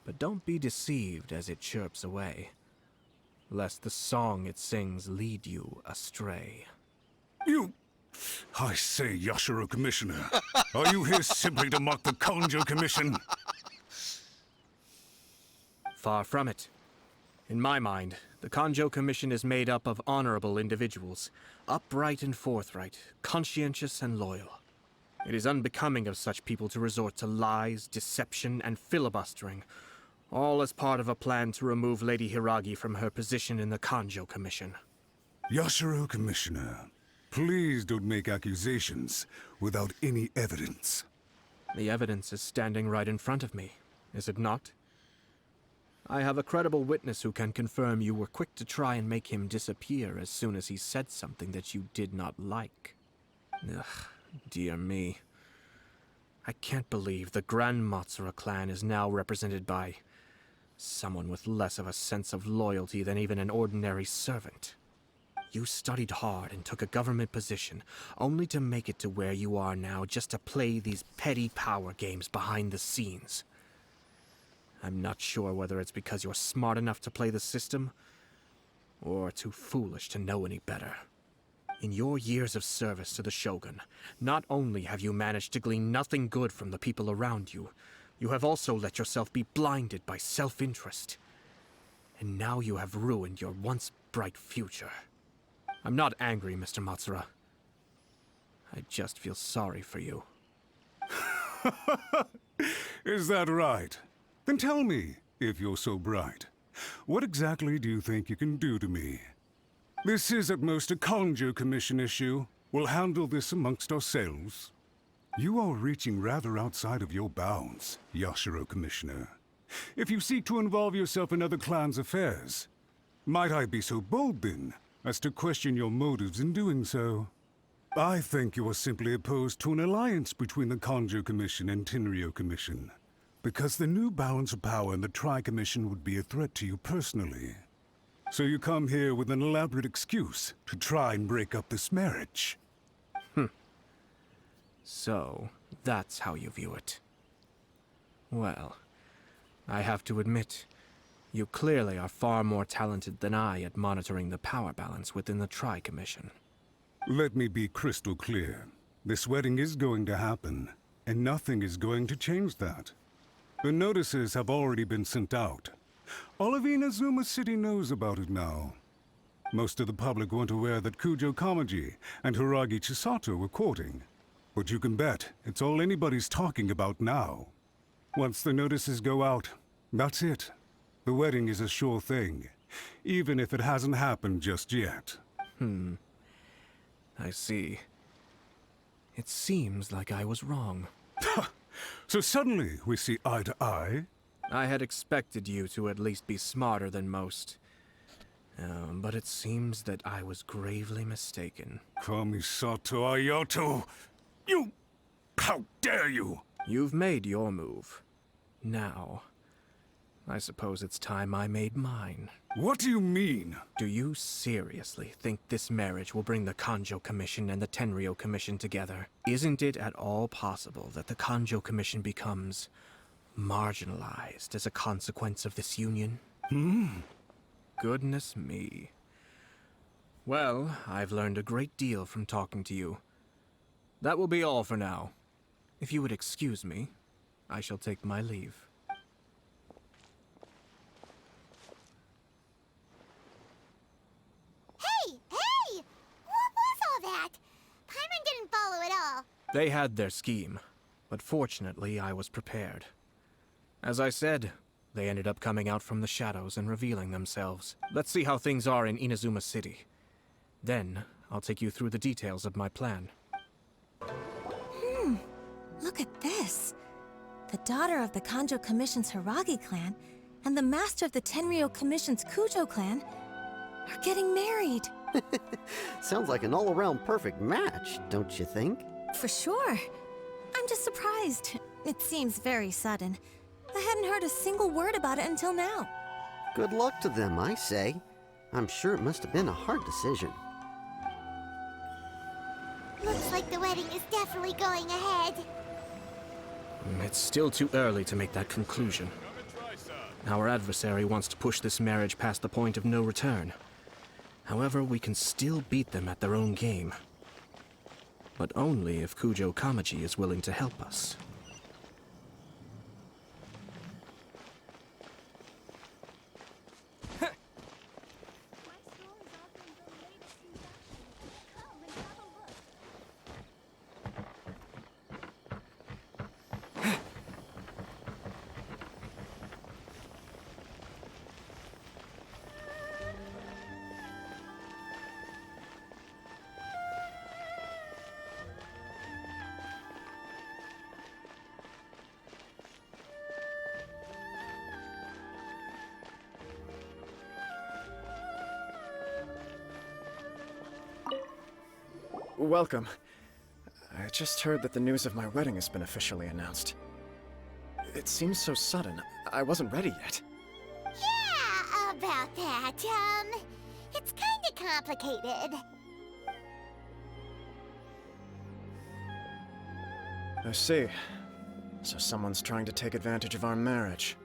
but don't be deceived as it chirps away, lest the song it sings lead you astray. I say, Yashiro Commissioner, are you here simply to mock the Konjo Commission? Far from it. In my mind, The Kanjo Commission is made up of honorable individuals, upright and forthright, conscientious and loyal. It is unbecoming of such people to resort to lies, deception, and filibustering, all as part of a plan to remove Lady Hiragi from her position in the Kanjo Commission. Yashiro Commissioner, please don't make accusations without any evidence. The evidence is standing right in front of me, is it not? I have a credible witness who can confirm you were quick to try and make him disappear as soon as he said something that you did not like. Ugh, dear me. I can't believe the Grand Matsura clan is now represented by someone with less of a sense of loyalty than even an ordinary servant. You studied hard and took a government position, only to make it to where you are now just to play these petty power games behind the scenes. I'm not sure whether it's because you're smart enough to play the system, or too foolish to know any better. In your years of service to the Shogun, not only have you managed to glean nothing good from the people around you, you have also let yourself be blinded by self-interest. And now you have ruined your once bright future. I'm not angry, Mr. Matsura. I just feel sorry for you. Is that right? Then tell me, if you're so bright, what exactly do you think you can do to me? This is at most a Kanjo Commission issue. We'll handle this amongst ourselves. You are reaching rather outside of your bounds, Yashiro Commissioner. If you seek to involve yourself in other clans' affairs, might I be so bold then, as to question your motives in doing so? I think you are simply opposed to an alliance between the Kanjo Commission and Tenryou Commission, because the new balance of power in the Tri-Commission would be a threat to you personally. So you come here with an elaborate excuse to try and break up this marriage. So, that's how you view it. Well, I have to admit, you clearly are far more talented than I at monitoring the power balance within the Tri-Commission. Let me be crystal clear. This wedding is going to happen, and nothing is going to change that. The notices have already been sent out. All of Inazuma City knows about it now. Most of the public weren't aware that Kujo Kamaji and Hiragi Chisato were courting. But you can bet it's all anybody's talking about now. Once the notices go out, that's it. The wedding is a sure thing, even if it hasn't happened just yet. I see. It seems like I was wrong. So suddenly we see eye to eye? I had expected you to at least be smarter than most. But it seems that I was gravely mistaken. Kamisato Ayato! You... How dare you! You've made your move. Now, I suppose it's time I made mine. What do you mean? Do you seriously think this marriage will bring the Kanjo Commission and the Tenryou Commission together? Isn't it at all possible that the Kanjo Commission becomes marginalized as a consequence of this union? Goodness me. Well, I've learned a great deal from talking to you. That will be all for now. If you would excuse me, I shall take my leave. Hey! What was all that? Paimon didn't follow at all. They had their scheme, but fortunately I was prepared. As I said, they ended up coming out from the shadows and revealing themselves. Let's see how things are in Inazuma City. Then, I'll take you through the details of my plan. Look at this. The daughter of the Kanjo Commission's Hiragi clan and the master of the Tenryou Commission's Kujo clan are getting married. Sounds like an all-around perfect match, don't you think? For sure. I'm just surprised. It seems very sudden. I hadn't heard a single word about it until now. Good luck to them, I say. I'm sure it must have been a hard decision. Looks like the wedding is definitely going ahead. It's still too early to make that conclusion. Our adversary wants to push this marriage past the point of no return. However, we can still beat them at their own game. But only if Kujo Kamaji is willing to help us. welcome. I just heard that the news of my wedding has been officially announced. It seems so sudden. I wasn't ready yet. Yeah, about that. It's kinda complicated. I see. So someone's trying to take advantage of our marriage.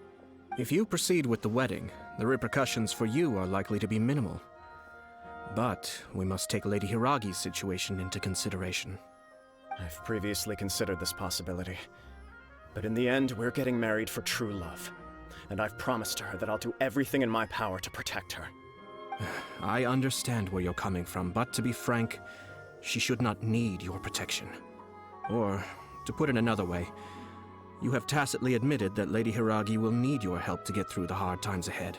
If you proceed with the wedding, the repercussions for you are likely to be minimal. But we must take Lady Hiragi's situation into consideration. I've previously considered this possibility. But in the end, we're getting married for true love. And I've promised her that I'll do everything in my power to protect her. I understand where you're coming from, but to be frank, she should not need your protection. Or, to put it another way, you have tacitly admitted that Lady Hiragi will need your help to get through the hard times ahead,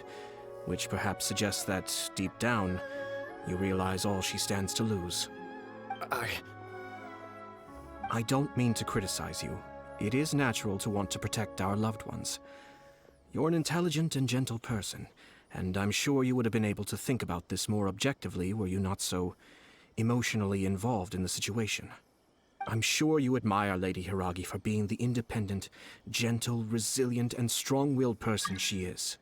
which perhaps suggests that, deep down, you realize all she stands to lose. I don't mean to criticize you. It is natural to want to protect our loved ones. You're an intelligent and gentle person, and I'm sure you would have been able to think about this more objectively were you not so emotionally involved in the situation. I'm sure you admire Lady Hiragi for being the independent, gentle, resilient, and strong-willed person she is.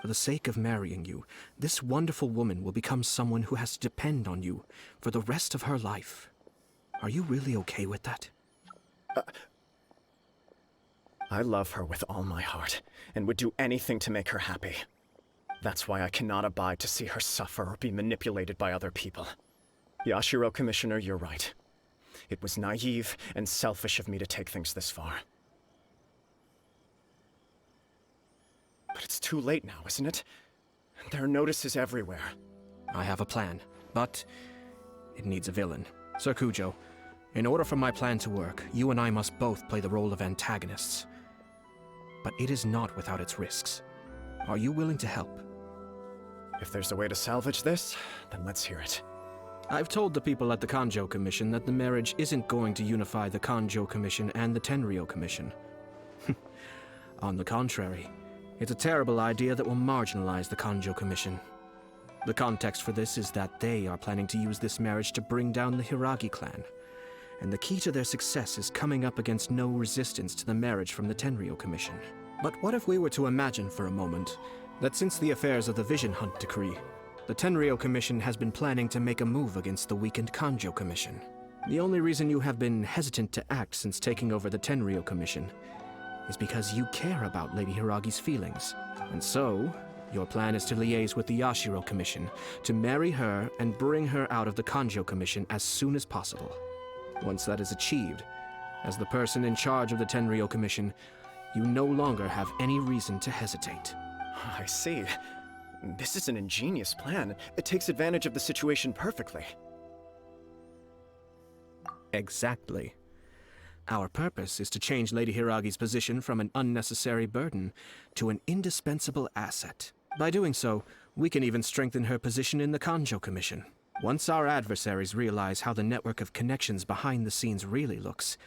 For the sake of marrying you, this wonderful woman will become someone who has to depend on you for the rest of her life. Are you really okay with that? I love her with all my heart, and would do anything to make her happy. That's why I cannot abide to see her suffer or be manipulated by other people. Yashiro, Commissioner, you're right. It was naive and selfish of me to take things this far. But it's too late now, isn't it? There are notices everywhere. I have a plan, but it needs a villain. Sir Kujo, in order for my plan to work, you and I must both play the role of antagonists. But it is not without its risks. Are you willing to help? If there's a way to salvage this, then let's hear it. I've told the people at the Kanjo Commission that the marriage isn't going to unify the Kanjo Commission and the Tenryou Commission. On the contrary, it's a terrible idea that will marginalize the Kanjo Commission. The context for this is that they are planning to use this marriage to bring down the Hiragi clan. And the key to their success is coming up against no resistance to the marriage from the Tenryou Commission. But what if we were to imagine for a moment that since the affairs of the Vision Hunt Decree, the Tenryou Commission has been planning to make a move against the weakened Kanjo Commission? The only reason you have been hesitant to act since taking over the Tenryou Commission is because you care about Lady Hiragi's feelings. And so, your plan is to liaise with the Yashiro Commission, to marry her and bring her out of the Kanjo Commission as soon as possible. Once that is achieved, as the person in charge of the Tenryou Commission, you no longer have any reason to hesitate. I see. This is an ingenious plan. It takes advantage of the situation perfectly. Exactly. Our purpose is to change Lady Hiragi's position from an unnecessary burden to an indispensable asset. By doing so, we can even strengthen her position in the Kanjo Commission. Once our adversaries realize how the network of connections behind the scenes really looks,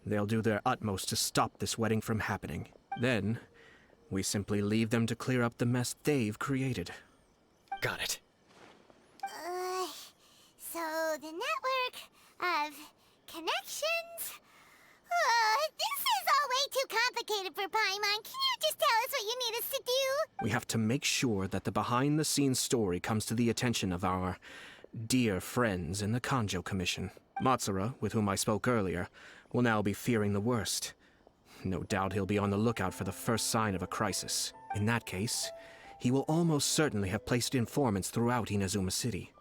they'll do their utmost to stop this wedding from happening. Then, we simply leave them to clear up the mess they've created. Got it. So the network of connections? This is all way too complicated for Paimon. Can you just tell us what you need us to do? We have to make sure that the behind-the-scenes story comes to the attention of our dear friends in the Kanjo Commission. Matsura, with whom I spoke earlier, will now be fearing the worst. No doubt he'll be on the lookout for the first sign of a crisis. In that case, he will almost certainly have placed informants throughout Inazuma City.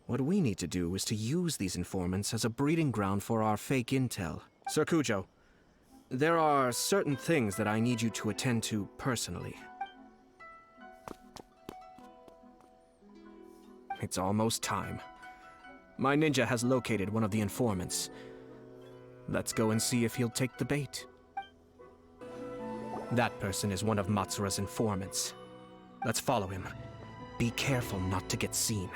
What we need to do is to use these informants as a breeding ground for our fake intel. Sir Kujo, there are certain things that I need you to attend to personally. It's almost time. My ninja has located one of the informants. Let's go and see if he'll take the bait. That person is one of Matsura's informants. Let's follow him. Be careful not to get seen.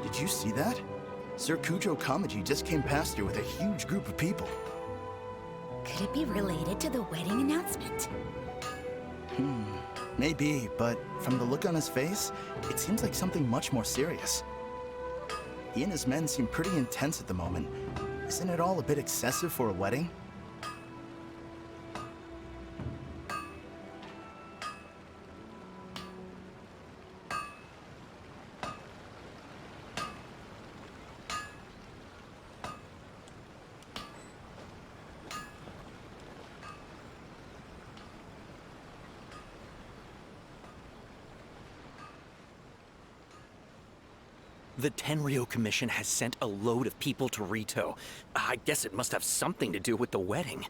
Did you see that? Sir Kujo Kamaji just came past here with a huge group of people. Could it be related to the wedding announcement? Maybe, but from the look on his face, it seems like something much more serious. He and his men seem pretty intense at the moment. Isn't it all a bit excessive for a wedding? The Tenryo Commission has sent a load of people to Rito. I guess it must have something to do with the wedding.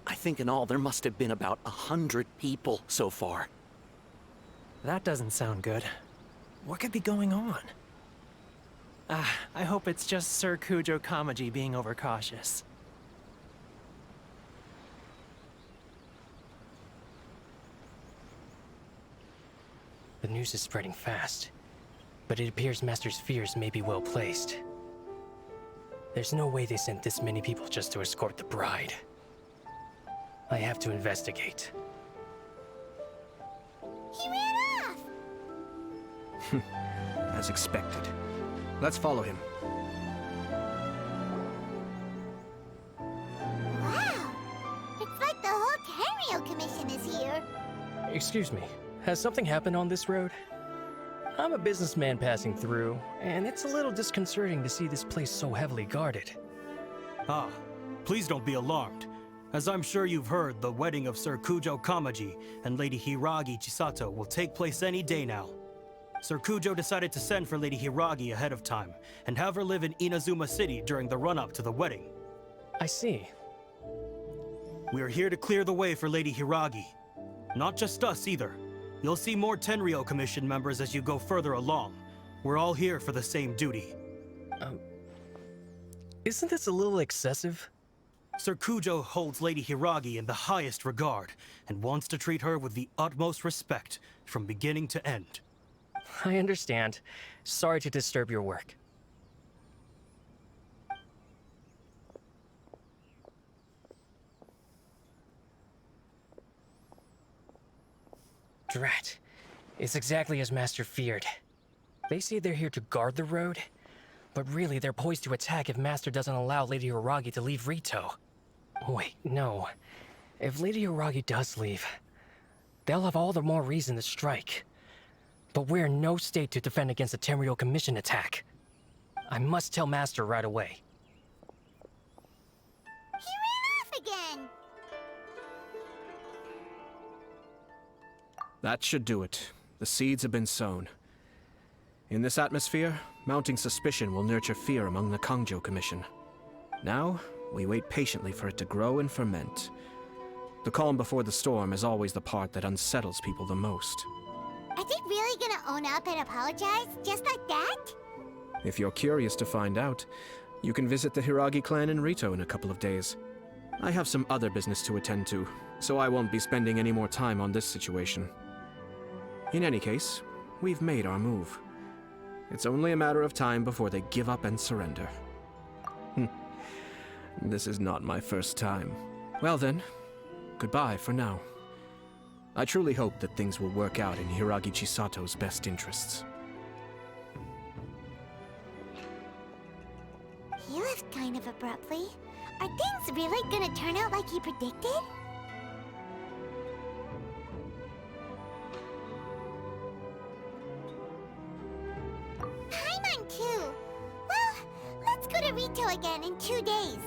I think in all there must have been about 100 people so far. That doesn't sound good. What could be going on? I hope it's just Sir Kujo Kamaji being overcautious. The news is spreading fast, but it appears Master's fears may be well placed. There's no way they sent this many people just to escort the bride. I have to investigate. He ran off! As expected. Let's follow him. Wow! It's like the whole Tenryo Commission is here. Excuse me, has something happened on this road? I'm a businessman passing through, and it's a little disconcerting to see this place so heavily guarded. Ah, please don't be alarmed. As I'm sure you've heard, the wedding of Sir Kujo Kamaji and Lady Hiragi Chisato will take place any day now. Sir Kujo decided to send for Lady Hiragi ahead of time, and have her live in Inazuma City during the run-up to the wedding. I see. We are here to clear the way for Lady Hiragi. Not just us, either. You'll see more Tenryo Commission members as you go further along. We're all here for the same duty. Isn't this a little excessive? Sir Kujo holds Lady Hiragi in the highest regard, and wants to treat her with the utmost respect, from beginning to end. I understand. Sorry to disturb your work. Drat. It's exactly as Master feared. They say they're here to guard the road, but really they're poised to attack if Master doesn't allow Lady Hiragi to leave Rito. Wait, no. If Lady Hiragi does leave, they'll have all the more reason to strike. But we're in no state to defend against a Tenryo Commission attack. I must tell Master right away. He ran off again! That should do it. The seeds have been sown. In this atmosphere, mounting suspicion will nurture fear among the Kangjo Commission. Now, we wait patiently for it to grow and ferment. The calm before the storm is always the part that unsettles people the most. Are they really gonna own up and apologize, just like that? If you're curious to find out, you can visit the Hiragi clan in Rito in a couple of days. I have some other business to attend to, so I won't be spending any more time on this situation. In any case, we've made our move. It's only a matter of time before they give up and surrender. This is not my first time. Well then, goodbye for now. I truly hope that things will work out in Hiragi Chisato's best interests. He left kind of abruptly. Are things really gonna turn out like he predicted? Paimon too! Well, let's go to Rito again in 2 days.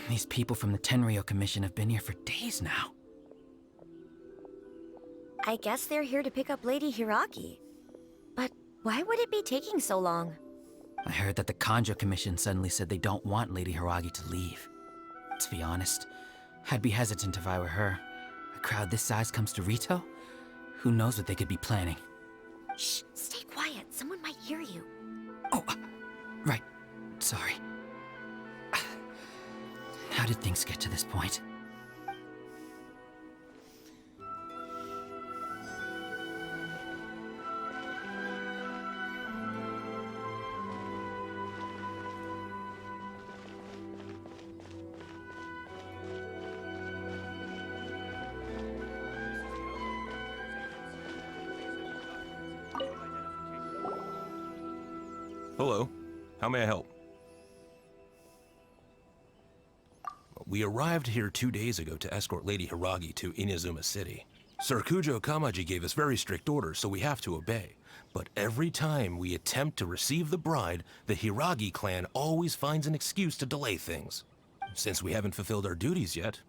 These people from the Tenryo Commission have been here for days now. I guess they're here to pick up Lady Hiragi. But why would it be taking so long? I heard that the Kanjo Commission suddenly said they don't want Lady Hiragi to leave. To be honest, I'd be hesitant if I were her. A crowd this size comes to Rito? Who knows what they could be planning? Shh, stay quiet. Someone might hear you. Oh, right. Sorry. How did things get to this point? Hello. How may I help? We arrived here 2 days ago to escort Lady Hiragi to Inazuma City. Sir Kujo Kamaji gave us very strict orders, so we have to obey. But every time we attempt to receive the bride, the Hiragi clan always finds an excuse to delay things. Since we haven't fulfilled our duties yet,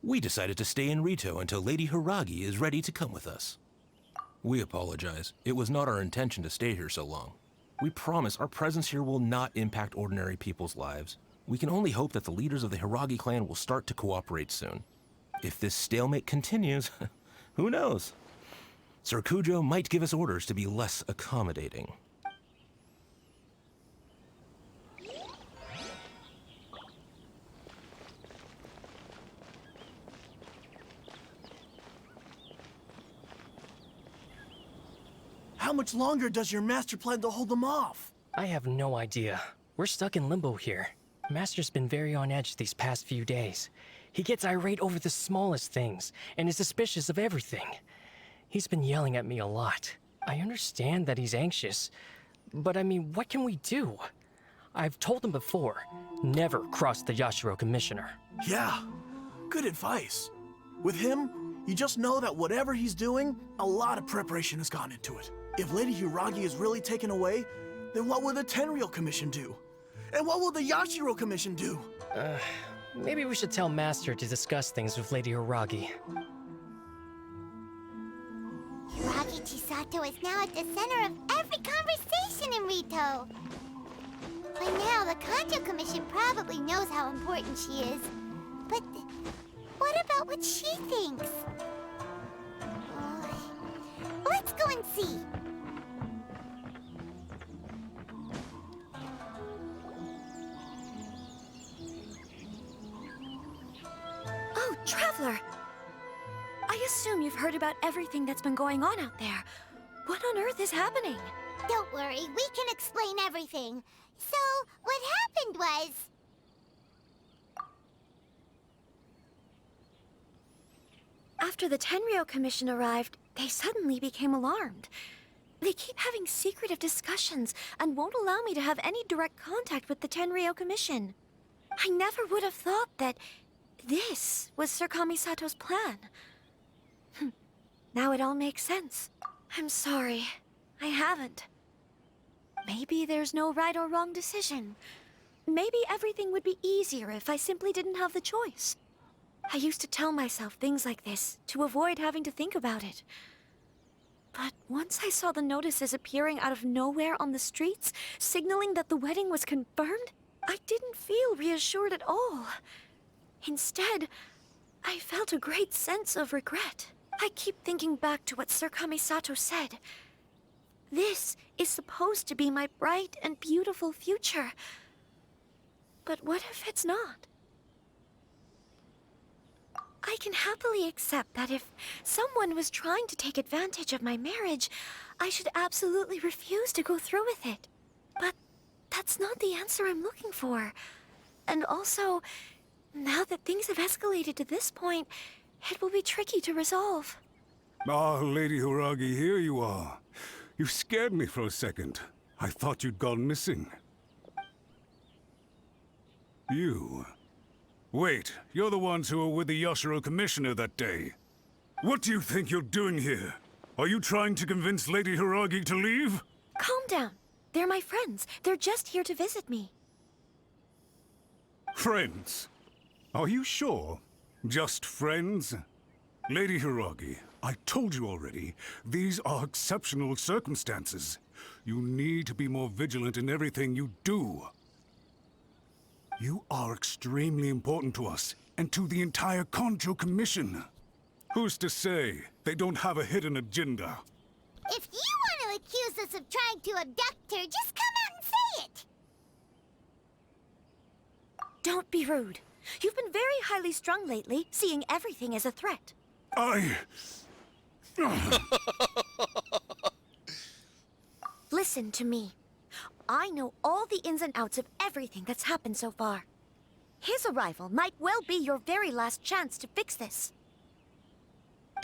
we decided to stay in Rito until Lady Hiragi is ready to come with us. We apologize. It was not our intention to stay here so long. We promise our presence here will not impact ordinary people's lives. We can only hope that the leaders of the Hiragi clan will start to cooperate soon. If this stalemate continues, who knows? Sir Kujo might give us orders to be less accommodating. How much longer does your master plan to hold them off? I have no idea. We're stuck in limbo here. Master's been very on edge these past few days. He gets irate over the smallest things, and is suspicious of everything. He's been yelling at me a lot. I understand that he's anxious, but I mean, what can we do? I've told him before, never cross the Yashiro Commissioner. Yeah, good advice. With him, you just know that whatever he's doing, a lot of preparation has gone into it. If Lady Hiragi is really taken away, then what will the Tenryou Commission do? And what will the Yashiro Commission do? Maybe we should tell Master to discuss things with Lady Hiragi. Hiragi Chisato is now at the center of every conversation in Rito. By now, the Kanjo Commission probably knows how important she is. But what about what she thinks? Let's go and see. Oh, Traveler! I assume you've heard about everything that's been going on out there. What on earth is happening? Don't worry, we can explain everything. So, what happened was... After the Tenryou Commission arrived, they suddenly became alarmed. They keep having secretive discussions and won't allow me to have any direct contact with the Tenryou Commission. I never would have thought that this was Sir Kamisato's plan. Now it all makes sense. I'm sorry. I haven't. Maybe there's no right or wrong decision. Maybe everything would be easier if I simply didn't have the choice. I used to tell myself things like this to avoid having to think about it. But once I saw the notices appearing out of nowhere on the streets, signaling that the wedding was confirmed, I didn't feel reassured at all. Instead, I felt a great sense of regret. I keep thinking back to what Sir Kamisato said. This is supposed to be my bright and beautiful future. But what if it's not? I can happily accept that if someone was trying to take advantage of my marriage, I should absolutely refuse to go through with it. But that's not the answer I'm looking for. And also, now that things have escalated to this point, it will be tricky to resolve. Ah, Lady Hiragi, here you are. You scared me for a second. I thought you'd gone missing. You... Wait, you're the ones who were with the Yashiro Commissioner that day. What do you think you're doing here? Are you trying to convince Lady Hiragi to leave? Calm down. They're my friends. They're just here to visit me. Friends? Are you sure? Just friends? Lady Hiragi, I told you already, these are exceptional circumstances. You need to be more vigilant in everything you do. You are extremely important to us, and to the entire Kanjo Commission. Who's to say they don't have a hidden agenda? If you want to accuse us of trying to abduct her, just come out and say it! Don't be rude. You've been very highly strung lately, seeing everything as a threat. Listen to me. I know all the ins and outs of everything that's happened so far. His arrival might well be your very last chance to fix this.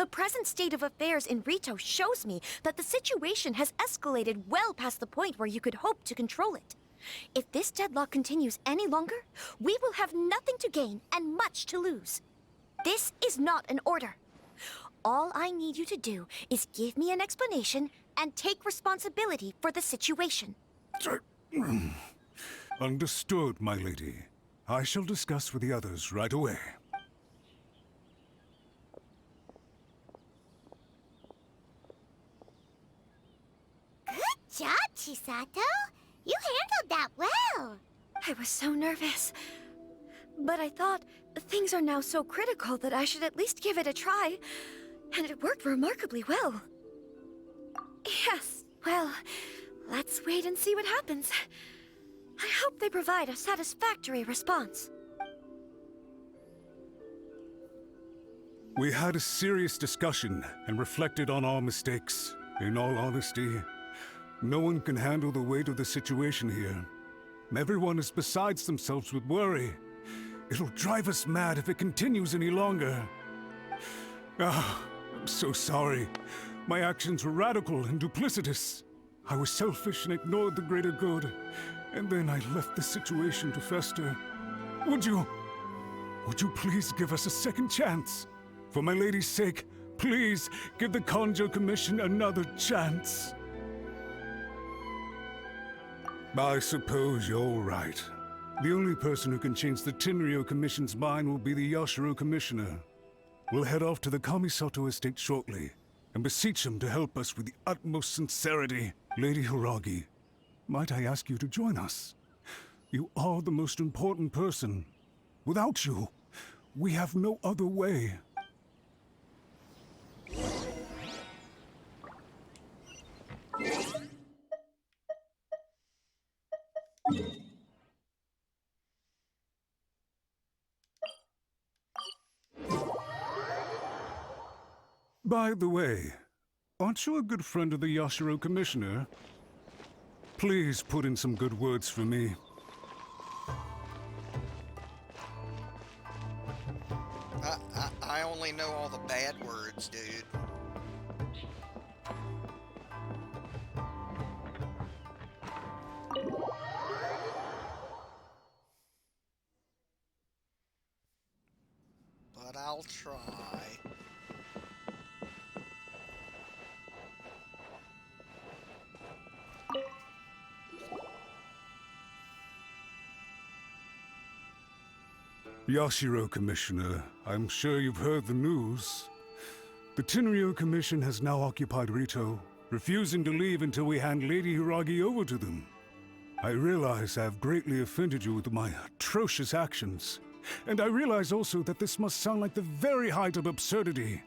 The present state of affairs in Rito shows me that the situation has escalated well past the point where you could hope to control it. If this deadlock continues any longer, we will have nothing to gain and much to lose. This is not an order. All I need you to do is give me an explanation and take responsibility for the situation. Understood, my lady. I shall discuss with the others right away. Good job, Chisato. You handled that well. I was so nervous. But I thought things are now so critical that I should at least give it a try. And it worked remarkably well. Yes, well, let's wait and see what happens. I hope they provide a satisfactory response. We had a serious discussion and reflected on our mistakes. In all honesty, no one can handle the weight of the situation here. Everyone is besides themselves with worry. It'll drive us mad if it continues any longer. I'm so sorry. My actions were radical and duplicitous. I was selfish and ignored the greater good. And then I left the situation to fester. Would you please give us a second chance? For my lady's sake, please give the Kanjo Commission another chance. I suppose you're right. The only person who can change the Tenryou Commission's mind will be the Yashiro Commissioner. We'll head off to the Kamisato estate shortly, and beseech him to help us with the utmost sincerity. Lady Hiragi, might I ask you to join us? You are the most important person. Without you, we have no other way. By the way, aren't you a good friend of the Yashiro Commissioner? Please put in some good words for me. I only know all the bad words, dude. But I'll try. Yashiro Commissioner, I'm sure you've heard the news. The Tenryou Commission has now occupied Rito, refusing to leave until we hand Lady Hiragi over to them. I realize I have greatly offended you with my atrocious actions, and I realize also that this must sound like the very height of absurdity.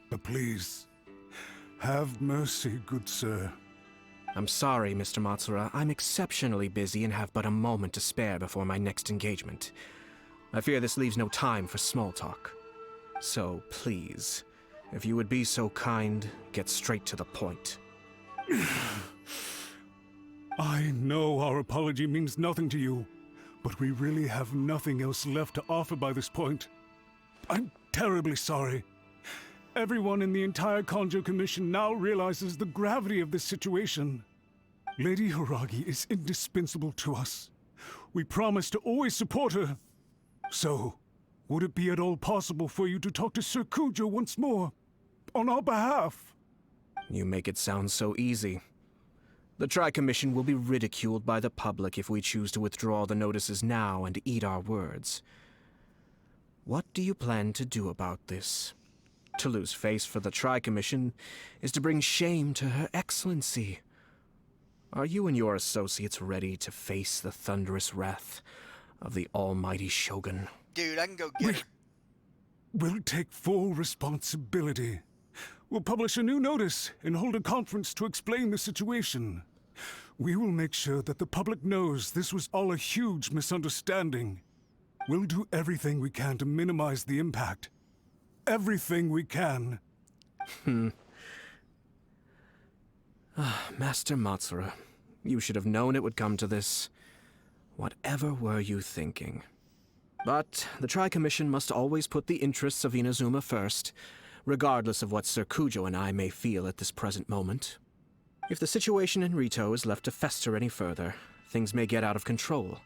But please, have mercy, good sir. I'm sorry, Mr. Matsura. I'm exceptionally busy and have but a moment to spare before my next engagement. I fear this leaves no time for small talk. So, please, if you would be so kind, get straight to the point. I know our apology means nothing to you, but we really have nothing else left to offer by this point. I'm terribly sorry. Everyone in the entire Kanjo Commission now realizes the gravity of this situation. Lady Hiragi is indispensable to us. We promise to always support her. So, would it be at all possible for you to talk to Sir Kujo once more, on our behalf? You make it sound so easy. The Tri-Commission will be ridiculed by the public if we choose to withdraw the notices now and eat our words. What do you plan to do about this? To lose face for the Tri-Commission is to bring shame to Her Excellency. Are you and your associates ready to face the thunderous wrath of the almighty Shogun? Dude, I can go get her. We'll take full responsibility. We'll publish a new notice and hold a conference to explain the situation. We will make sure that the public knows this was all a huge misunderstanding. We'll do everything we can to minimize the impact. Everything we can. Master Matsura, you should have known it would come to this. Whatever were you thinking? But the Tri-Commission must always put the interests of Inazuma first. regardless of what Sir Kujo and I may feel at this present moment. If the situation in Rito is left to fester any further, things may get out of control.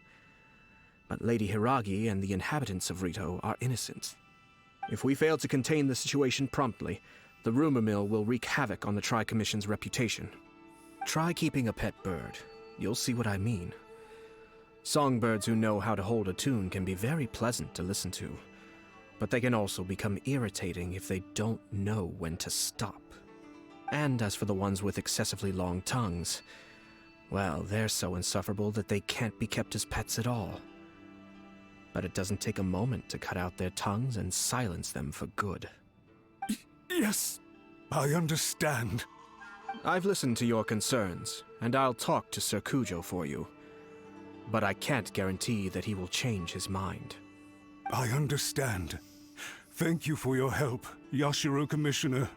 But Lady Hiragi and the inhabitants of Rito are innocent. If we fail to contain the situation promptly, the rumor mill will wreak havoc on the Tri-Commission's reputation. Try keeping a pet bird. You'll see what I mean. Songbirds who know how to hold a tune can be very pleasant to listen to, but they can also become irritating if they don't know when to stop. And as for the ones with excessively long tongues, well, they're so insufferable that they can't be kept as pets at all. But it doesn't take a moment to cut out their tongues and silence them for good. Yes, I understand. I've listened to your concerns, and I'll talk to Sir Kujo for you. But I can't guarantee that he will change his mind. I understand. Thank you for your help, Yashiro Commissioner.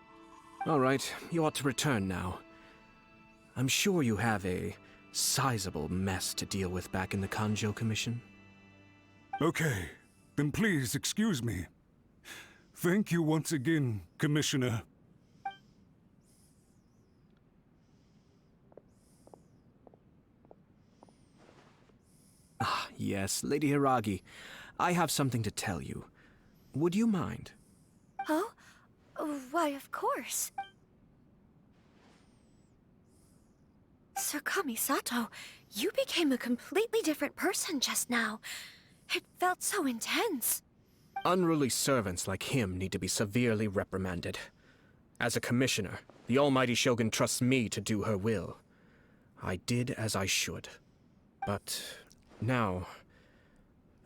All right, you ought to return now. I'm sure you have a sizable mess to deal with back in the Kanjo Commission. Okay, then please excuse me. Thank you once again, Commissioner. Ah, yes, Lady Hiragi. I have something to tell you. Would you mind? Oh? Why, of course. Sir Kamisato, you became a completely different person just now. It felt so intense. Unruly servants like him need to be severely reprimanded. As a commissioner, the Almighty Shogun trusts me to do her will. I did as I should. But now,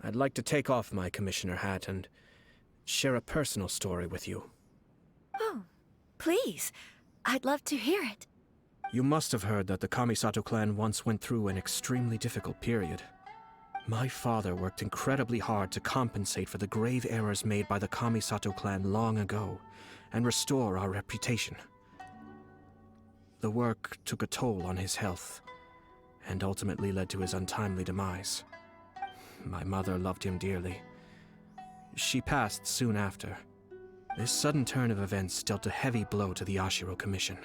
I'd like to take off my commissioner hat and share a personal story with you. Oh, please. I'd love to hear it. You must have heard that the Kamisato clan once went through an extremely difficult period. My father worked incredibly hard to compensate for the grave errors made by the Kamisato clan long ago, and restore our reputation. The work took a toll on his health, and ultimately led to his untimely demise. My mother loved him dearly. She passed soon after. This sudden turn of events dealt a heavy blow to the Yashiro Commission.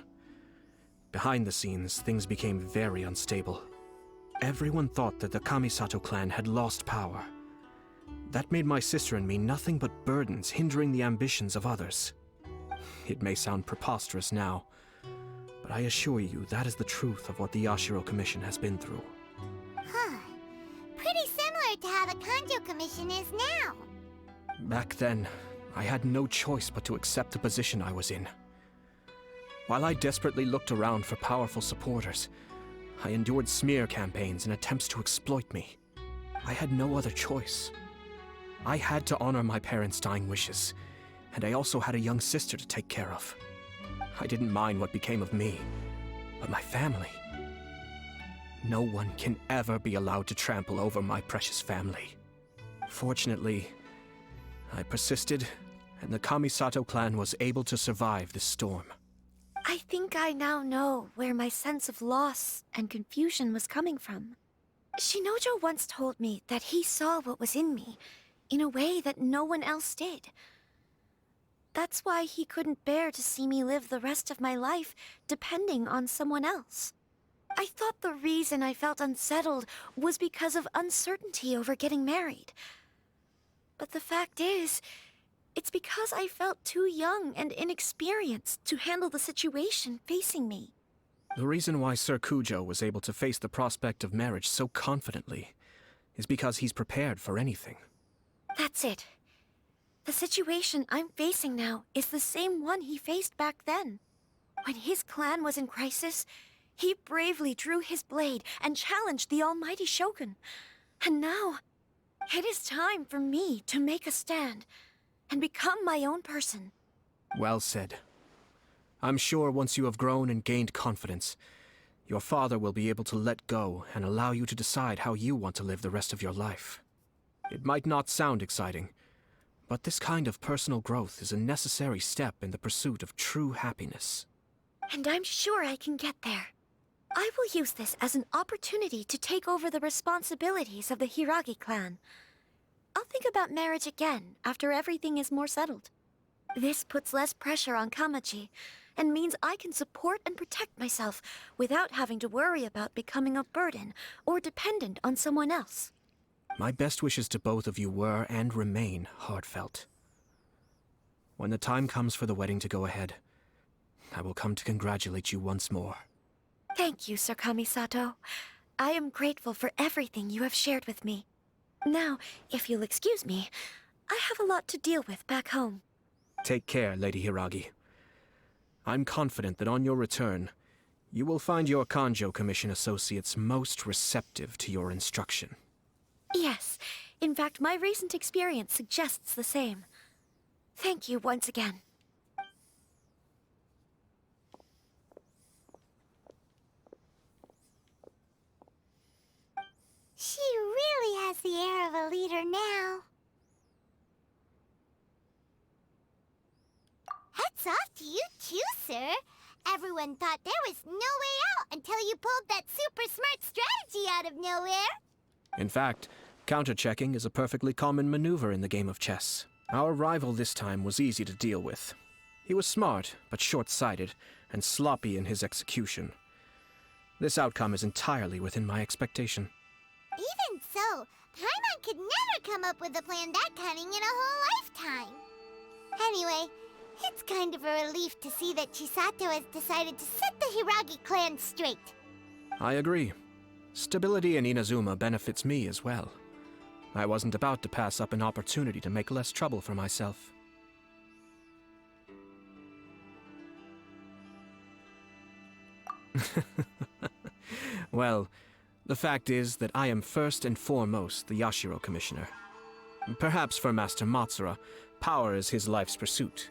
Behind the scenes, things became very unstable. Everyone thought that the Kamisato clan had lost power. That made my sister and me nothing but burdens, hindering the ambitions of others. It may sound preposterous now, but I assure you that is the truth of what the Yashiro Commission has been through. Huh. Pretty similar to how the Kanjo Commission is now. Back then, I had no choice but to accept the position I was in. While I desperately looked around for powerful supporters, I endured smear campaigns and attempts to exploit me. I had no other choice. I had to honor my parents' dying wishes, and I also had a young sister to take care of. I didn't mind what became of me, but my family. No one can ever be allowed to trample over my precious family. Fortunately, I persisted, and the Kamisato clan was able to survive this storm. I think I now know where my sense of loss and confusion was coming from. Shinojo once told me that he saw what was in me, in a way that no one else did. That's why he couldn't bear to see me live the rest of my life depending on someone else. I thought the reason I felt unsettled was because of uncertainty over getting married. But the fact is, it's because I felt too young and inexperienced to handle the situation facing me. The reason why Sir Kujo was able to face the prospect of marriage so confidently is because he's prepared for anything. That's it. The situation I'm facing now is the same one he faced back then. When his clan was in crisis, he bravely drew his blade and challenged the Almighty Shogun. And now, it is time for me to make a stand and become my own person. Well said. I'm sure once you have grown and gained confidence, your father will be able to let go and allow you to decide how you want to live the rest of your life. It might not sound exciting, but this kind of personal growth is a necessary step in the pursuit of true happiness. And I'm sure I can get there. I will use this as an opportunity to take over the responsibilities of the Hiragi clan. I'll think about marriage again after everything is more settled. This puts less pressure on Kamaji, and means I can support and protect myself without having to worry about becoming a burden or dependent on someone else. My best wishes to both of you were and remain heartfelt. When the time comes for the wedding to go ahead, I will come to congratulate you once more. Thank you, Sir Kamisato. I am grateful for everything you have shared with me. Now, if you'll excuse me, I have a lot to deal with back home. Take care, Lady Hiragi. I'm confident that on your return, you will find your Kanjo Commission associates most receptive to your instruction. Yes, in fact, my recent experience suggests the same. Thank you once again. She really has the air of a leader now. Hats off to you too, sir. Everyone thought there was no way out until you pulled that super smart strategy out of nowhere. In fact, counter-checking is a perfectly common maneuver in the game of chess. Our rival this time was easy to deal with. He was smart, but short-sighted, and sloppy in his execution. This outcome is entirely within my expectation. Even so, Paimon could never come up with a plan that cunning in a whole lifetime. Anyway, it's kind of a relief to see that Chisato has decided to set the Hiragi clan straight. I agree. Stability in Inazuma benefits me as well. I wasn't about to pass up an opportunity to make less trouble for myself. Well, the fact is that I am first and foremost the Yashiro Commissioner. Perhaps for Master Matsura, power is his life's pursuit.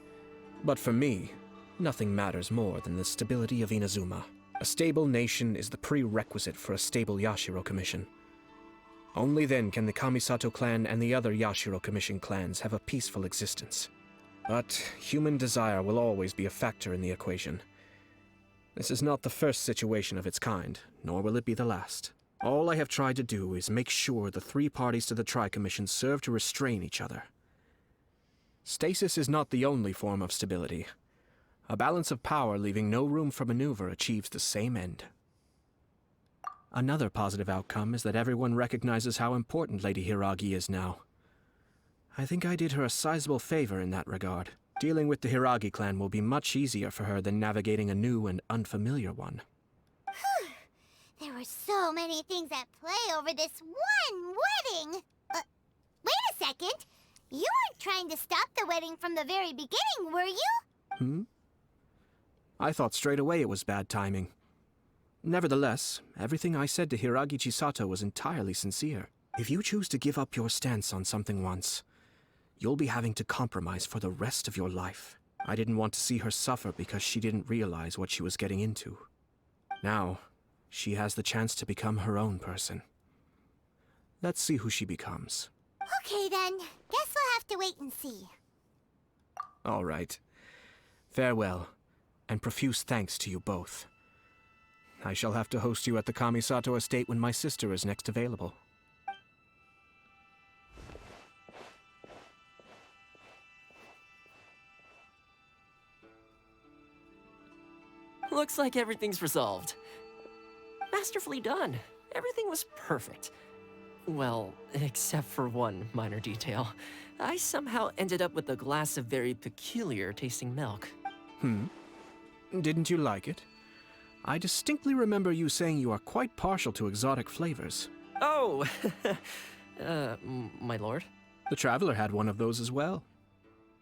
But for me, nothing matters more than the stability of Inazuma. A stable nation is the prerequisite for a stable Yashiro Commission. Only then can the Kamisato clan and the other Yashiro Commission clans have a peaceful existence. But human desire will always be a factor in the equation. This is not the first situation of its kind, nor will it be the last. All I have tried to do is make sure the three parties to the Tri-Commission serve to restrain each other. Stasis is not the only form of stability. A balance of power leaving no room for maneuver achieves the same end. Another positive outcome is that everyone recognizes how important Lady Hiragi is now. I think I did her a sizable favor in that regard. Dealing with the Hiragi clan will be much easier for her than navigating a new and unfamiliar one. Whew. There were so many things at play over this one wedding. Wait a second. You weren't trying to stop the wedding from the very beginning, were you? I thought straight away it was bad timing. Nevertheless, everything I said to Hiragi Chisato was entirely sincere. If you choose to give up your stance on something once, you'll be having to compromise for the rest of your life. I didn't want to see her suffer because she didn't realize what she was getting into. Now, she has the chance to become her own person. Let's see who she becomes. Okay then, guess we'll have to wait and see. All right. Farewell, and profuse thanks to you both. I shall have to host you at the Kamisato estate when my sister is next available. Looks like everything's resolved. Masterfully done. Everything was perfect. Well, except for one minor detail. I somehow ended up with a glass of very peculiar tasting milk. Didn't you like it? I distinctly remember you saying you are quite partial to exotic flavors. Oh! My lord? The Traveler had one of those as well.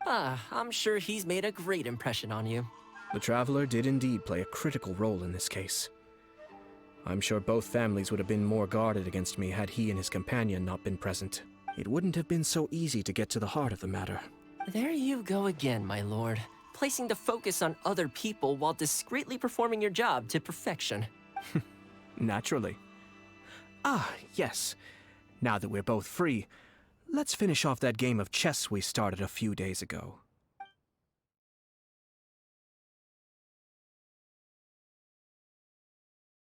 I'm sure he's made a great impression on you. The Traveler did indeed play a critical role in this case. I'm sure both families would have been more guarded against me had he and his companion not been present. It wouldn't have been so easy to get to the heart of the matter. There you go again, my lord. Placing the focus on other people while discreetly performing your job to perfection. Naturally. Yes. Now that we're both free, let's finish off that game of chess we started a few days ago.